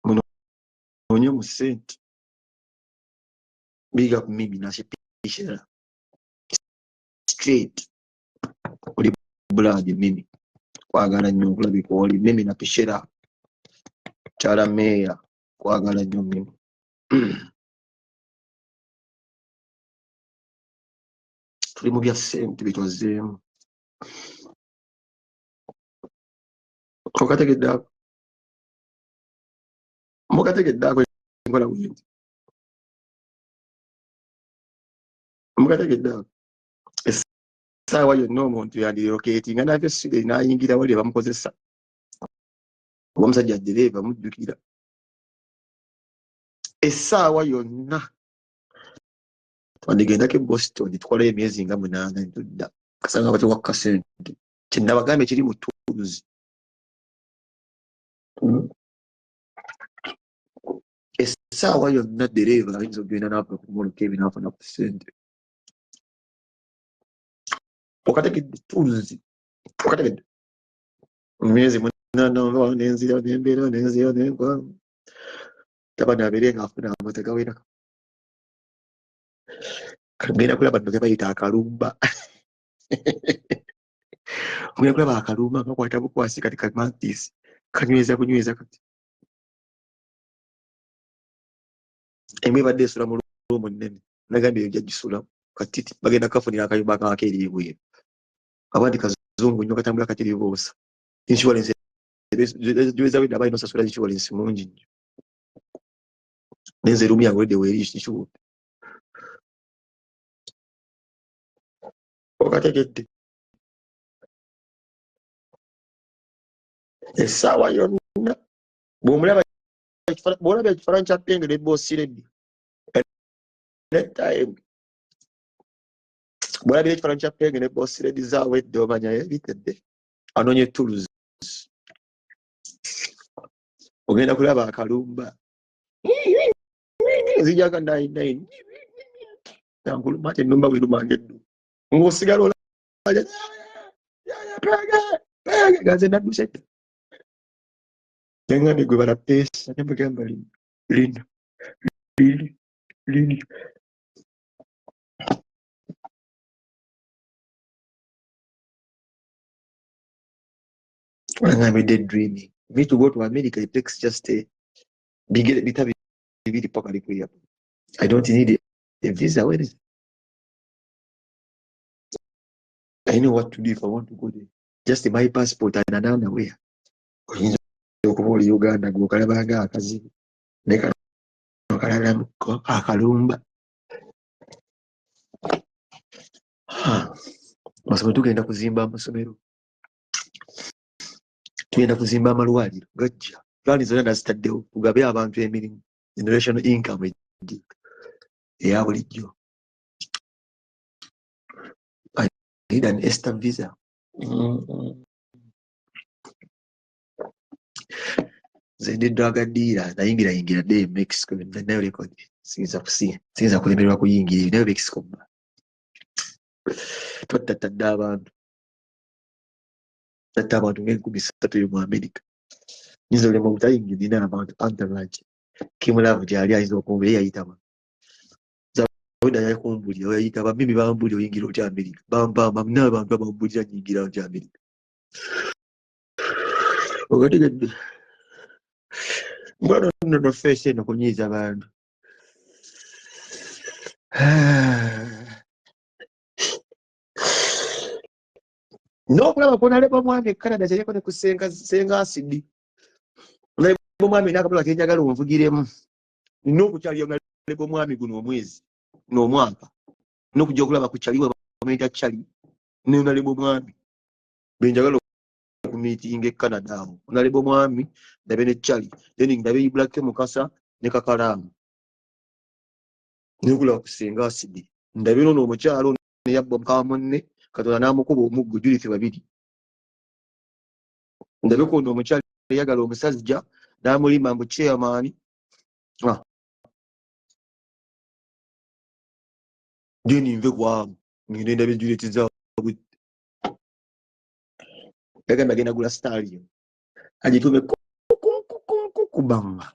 munoonye mu ssente big up mimi nasipishera straight oli blood mimi kwagala nnyo okulabika oli mimi napishera kyala meya kwagala nnyo mimi tuli mu bya ssente bitwazeemu okategedde ako mukategedde ako enkola bwenti mukategedde ako essaawa yonna omuntu yandiroketinga navyo sire nayingira wali bamukozesa oba omusajja dereeva mujjukira essaawa yonna twandigendako e Boston twalayo emyezi nga 8 ntudda kasanga batiwakka sente kyenabagambye kiri mu tools essaawa yonna dereeva ayinza okugenda n'ava ku muluka ebinaafuna ku ssente okategedde tools okategedde emyezi 8 nenzira nembeera nenzira nenkwa tabana abeere ngaafuna amata gawera kagenda kulaba nno gebayita akalumba mugenda kulaba akalumba ngakwata bukwasi kati kamantisi kanyweza bunyweza kati emwe badde esula mu lumu munene nagambye eyo jagisulamu katiti bagenda kafunira akayumba kakeri bwe abandi kazungu nnyo katambula katiri boosa insurance juweza wenda abayi nosasula insurance mungi nnyo nenze rumya wede werishi kichu okategedde essaawa yonna bw'omulaba ekifaananyi kya Penge ne Boss Lady time bw'olabira ekifaananyi kya Penge ne Boss Lady zaawedde omanya bitedde anoonye tools ogenda kulaba akalumba zijaga 99 yankuluma ate ennumba bwerumanga eddu ng'osigala olaja Penge ganze nadduse Yangambye gwe bala pesa nembagamba lino lini wangambye dreaming me to go to America it takes just a bita bibiri paka likuya I don't need a visa where is I know what to do if I want to go there just my passport and another way oyinza okuba oli Uganda gwokalabanga akazibu nekalala akalumba masomero tugenda kuzimba amasomero tugenda kuzimba amalwaliro gajja plaani zonna nazitaddewo tugabe abantu emirimu generational income eya bulijjo I need an Eastern visa zende draga dealer nayingira dde Mexico nayo record sinza kulemererwa kuyingira nayo Mexico twatatadde abantu tatta abantu ng'enkumi 3 mu America nyinza olema obutayingira nina abantu entourage kimulavu gyali ayinza okumva yayitaba wenda yakumbulira oyayitaba mimi bambulira oyingira otya America bambamba muna abantu abambulira nyingira otya America ogategedde mbona no face eno kunyiza abantu n'okulaba kwonaleba omwami e Canada kyayeko ne kusenga asidi olaba omwami nakabula kenjagala onvugiremu n'okukyaliyo naleba omwami guno omwezi n'omwaka n'okujja okulaba ku kyaliwe bamuyita kyali nonaleba omwami benjagala okumiitinga e Canada awo onaleba omwami ndabe ne kyali then ndabe Black Mukasa ne Kakalaamu n'okulaba kusenga asidi ndabe nono omukyalo ne yabba mukama munne Katonda n'amukuba omuggo Judith babiri ndabe kono omukyalo yagala omusajja n'amulima mbu chairman deni nve kwamu ngende ndabe Judith zaabwe yagamba agenda gula stallion agitume kubanga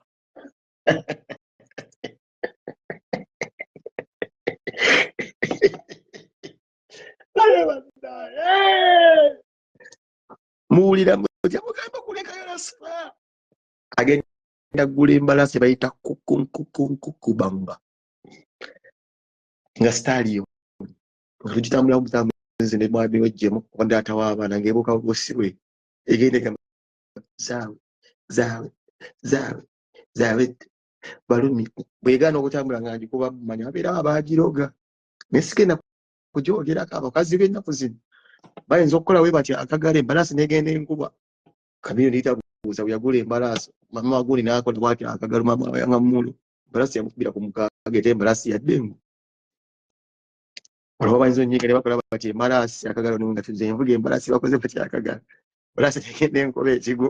muwulira mujja mugamba kulekayo nasula agenda gula embalasi bayita kubanga nga stallion okugitambula mutambuzi ne mwami wejjemu wanda atawa abaana ng'ebuuka bwosiwe egende gamba zaawe balumi bwegaana okutambula nga ngikuba mumanya abeera abaagiroga nesigenda kugyogerako abakazi b'ennaku zino bayinza okukola we batya akagala embalaasi negenda enkuba Kamiro nitabuuza bwe yagula embalaasi mama wagundi n'akola bw'ati akagalo mama yanga mulu embalaasi yamukubira ku mukaaga ate embalaasi yaddengu olwo bayinza onnyiga ne bakola bati embalaasi akagalo nga tuze envuga embalaasi bakoze batya akagala embalaasi negenda enkuba ekigo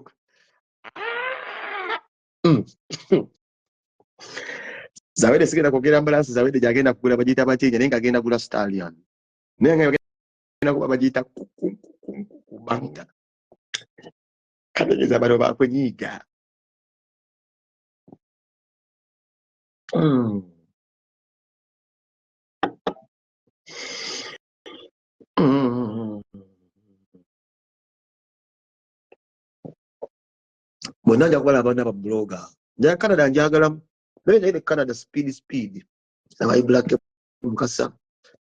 Zawede sigenda kwogera ambulance Zawede gyagenda kugula bagiyita batinja naye ng'agenda kugula stallion naye nga bagenda kuba bagiyita kubanga kategeeza bano bakwenyiiga bonna nja kubala abaana ba bloga nja Canada njagalamu naye naye Canada speed abayi Black Mukasa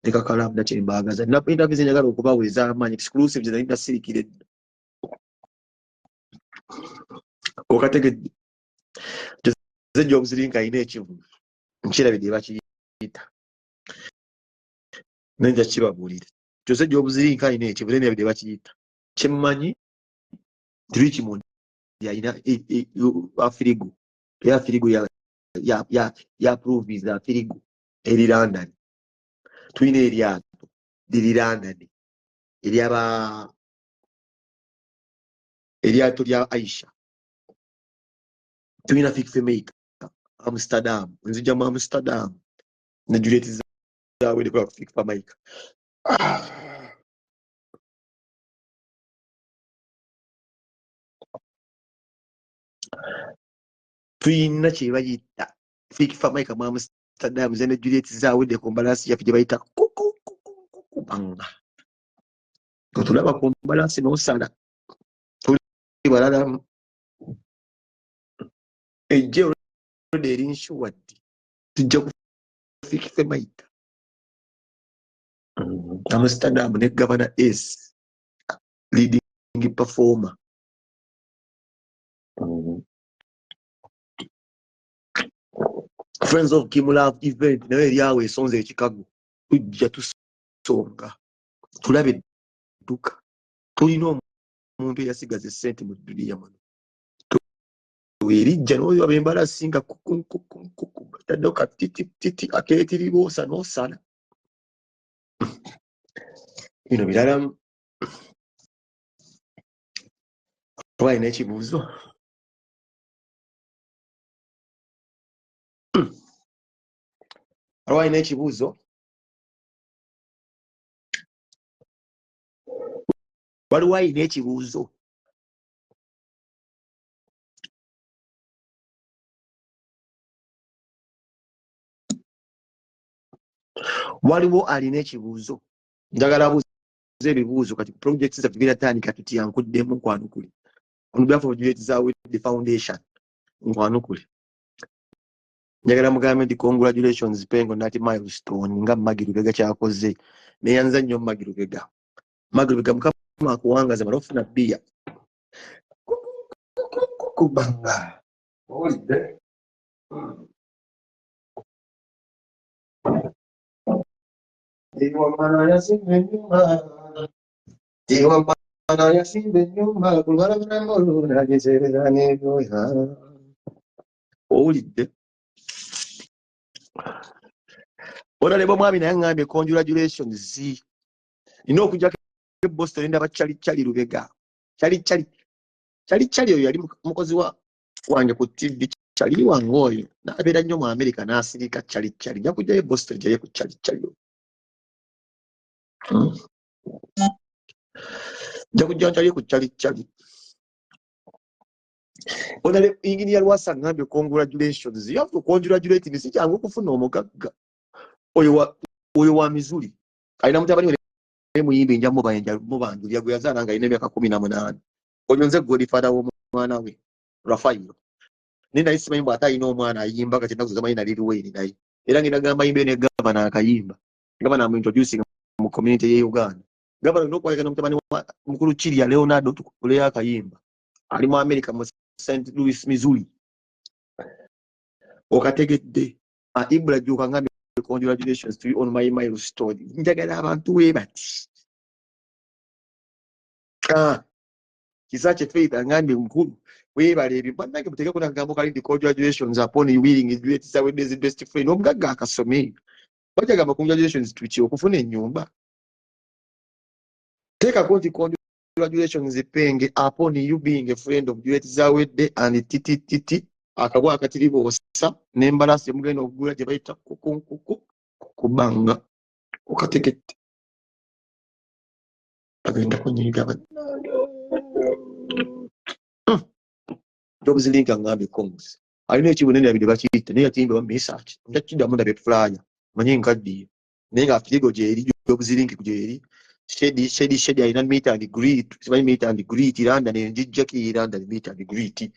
leka kalamu na kyembagaza na interview zenjagala okubaweza amanyi exclusive ze nalina sirikire okategedde Jose Jobs link ayina ekivu nkirabidde bakiyita nenja kibabuulire Jose Jobs link ayina ekivu nerabidde bakiyita kyemmanyi Richmond yalina afirigo ya province afirigo eri London tulina eryato liri London eryato lya Aisha tulina Fikfemaker Amsterdam nzija mu Amsterdam ne Juliet zawe de kwa Fikfemaker tulina kye bayita Fikfemaker mu Amsterdam ne Juliet zawe de ku mbalasi yafe gye bayita kubanga tulaba ku mbalasi n'osala tuli balala ejje eri nshuwadde tujja ku Fikfemaker Amsterdam ne Governor S leading performer Friends of Kim Love event nawe eryawe esonze ekikago tujja tusonga tulabe edduka tulina omuntu eyasigaza essente mu duniya muno erijja n'oyo abembala singa taddeo katititi akeetiriboosa n'osala bino birala twalina ekibuuzo alina ekibuuzo waliwo alina ekibuuzo waliwo alina ekibuuzo njagala buuza ebibuuzo kati projects zaffe biratandika tuti yankuddemu nkwanukule on behalf of Juliet Zawe the foundation nkwanukule njagala mugambe nti congratulations Pengo nati milestone nga Maggie Lubega kyakoze neyanza nnyo Maggie Lubega mukama akuwangaza malofuna bia kubanga olidde Iwamana yasimbe nyumba kulwala mulu nageserezane goya olidde Honorable Mwami naye ngambye congratulations ino okujja ke Boston ndaba Chali Lubega Chali oyo yali mukozi wange ku TV Chali wange oyo nabeera nnyo mu America n'asirika Chali nja kujjayo Boston jaye ku Chali nja kujja Chali ku Chali Honorable Engineer Lwasa ngambye congratulations you have to congratulate me si kyangu okufuna omugagga oyo wa Missouri alina mutabani we muyimbi nja mubanjulya gwe yazaala nga alina emyaka 18 oyo nze godfather w'omwana we Rafaelo nina isimanyi bw'ate alina omwana ayimba kati ennaku zamanyi nali Lweri naye era ngenda gamba yimbe ne gavana akayimba gavana amuintroducing mu community ye Uganda gavana n'okwagala mutabani wa mukulu Kirya Leonardo tukuleyo akayimba ali mu America mu St. Louis Missouri okategedde Ibra Juka ngambye congratulations to you on my milestone njagala abantu we bati kisache faith angambye mkulu webale ebibannange muteke kuna kagambo kali ndi congratulations upon you winning Juliet Zawe the best friend omugagga akasome bajagamba congratulations tuki okufuna ennyumba teka konti congratulations Penge upon you being a friend of Juliet Zawe and titi akabwa akatiribo osa nembalasi mugenda okugula gye bayita kubanga okategete agenda kunyiga Jobs link ngambi kongs alina ekibunene yabide bakiyita naye yatimbe wa research ndakiddamu ndabye flyer manye nkaddi naye nga firigo gye eri Jobs link gye eri shedi alina meet and greet simanyi meet and greet London njijja ki London meet and greet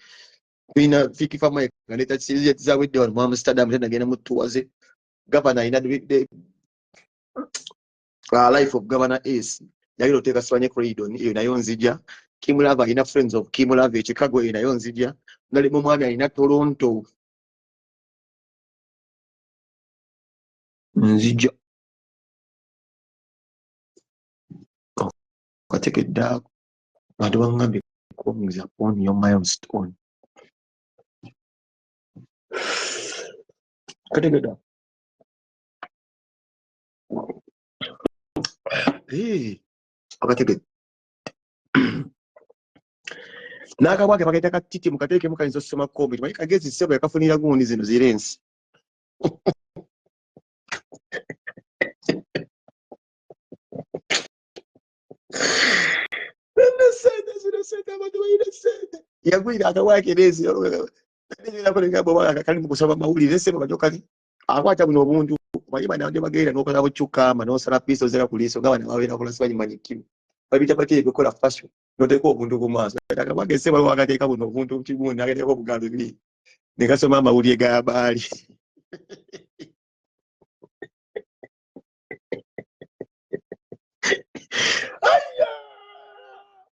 Pina Fiki Fama ngaleta Juliet Zawe wano mu Amsterdam tena genda mu tours governor ina Life of Governor Ace yali loteeka Sibanye Corridor eyo nayo nzija. Kim Lava alina Friends of Kim Lava e Chicago eyo nayo nzija. Nalimo Mwami alina Toronto nzija. Kategedde ako bantu bangambye comings upon your milestone. Kategedde ako. Akategedde. N'akabwake bakaita katiti mukateekemu kayinza okusoma kombi. Manyi kagezi ssebo yakafunira gundi zino zirensi. Yagwira akawake nezi kali mukusoma mawulire ssebo kajokali akwata buno obuntu manyi banawande bagenda n'okola bukyukama n'osala piiso zera ku liiso nga bana babeera kola sibanyi manyikimu babita bateye bikola fashion n'oteeka obuntu ku maaso akawake ssebo waliwo agateeka buno obuntu mu kibuuni agateeka obugambo bibiri ne kasoma amawulire ga baali.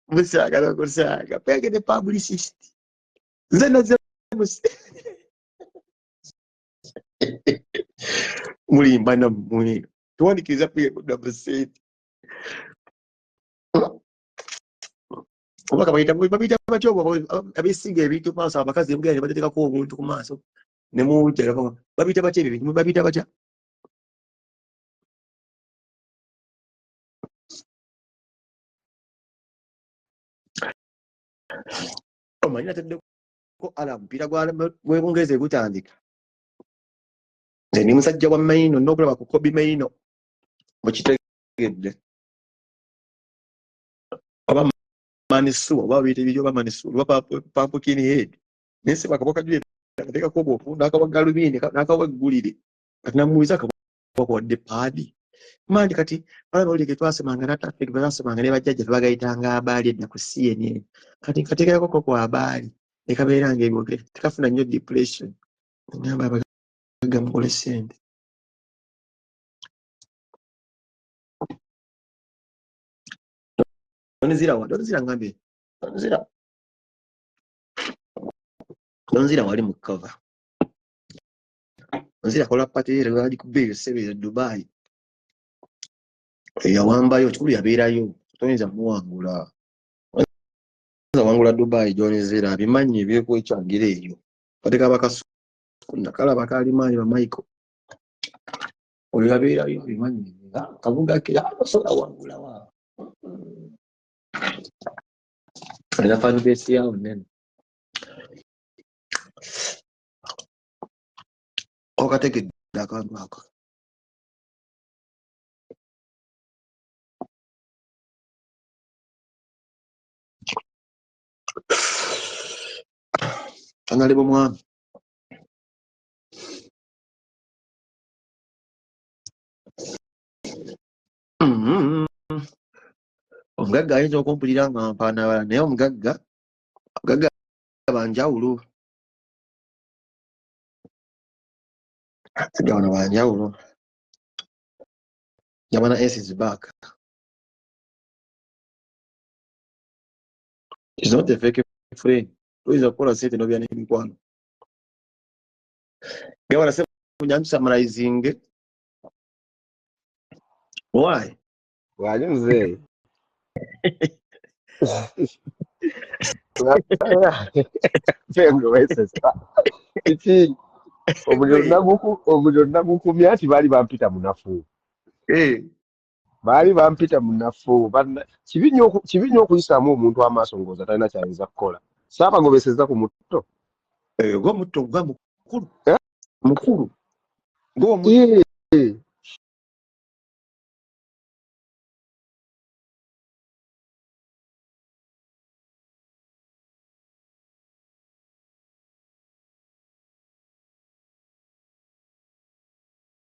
Musaga n'okusaga pege ne publicist nze naze mulimba nammwe tuwandikiriza pege kudda mu sente obaka babiyita batyo abesiga ebintu maaso abakazi emugera ne bateekako obuntu ku maaso ne muwujjala babiyita batya ebyo bintu babiyita batya. Omanyi nateddeko alamu mpira gwebungereza gutandika. Nze ndi musajja wa Maino n'okulaba ku Kobe Maino mukitegedde oba Manisu oba biyita ebiryo oba Manisu oba Pumpkin Head naye se bakaboka jule akateekako obwofu n'akawa galubindi n'akawa eggulire kati namubuuza akaboka wadde paadi mandi kati bala bawulire ge twasemanga nataffe twasemanga ne bajjajja tebagayitanga abaali edda ku CNN kati kateekako ku abaali ne kabeera ng'ebyoge tekafuna nnyo depression ngamba abaga mukole ssente. Tonzira ngambye tonzira wali mu cover nzira kola pati wali ku base sebe Dubai yawambayo kikulu yabeerayo toyinza muwangula wangula Dubai gyonezera abimanyi ebyekwekyagire eyo bateka nakalaba kalimaanyi ba Michael oyo yabeerayo abimanyi kabuga ke asobola wangula wa alina fan base yawo nene okategedde akantu ako. Kanali b'omwami omugagga ayinza okumpulira nga mpaanabala naye omugagga banjawulo gabana banjawulo Gabana Ace is back. It's not a fake friend. Tuyinza kukola sente n'obya n'emikwano. Gabana se munyanyi summarizing. Why? Wali mzee. Pengo wese sa. Iti omuliro nagukumya ati baali bampita munafu. Baali bampita munafu. Kibi nnyo okuyisaamu omuntu amaaso ng'oza talina kyayinza kukola. Saabagobeseza ku mutto. Gwo mutto gwa mukulu. Mukulu. Gwo mutto.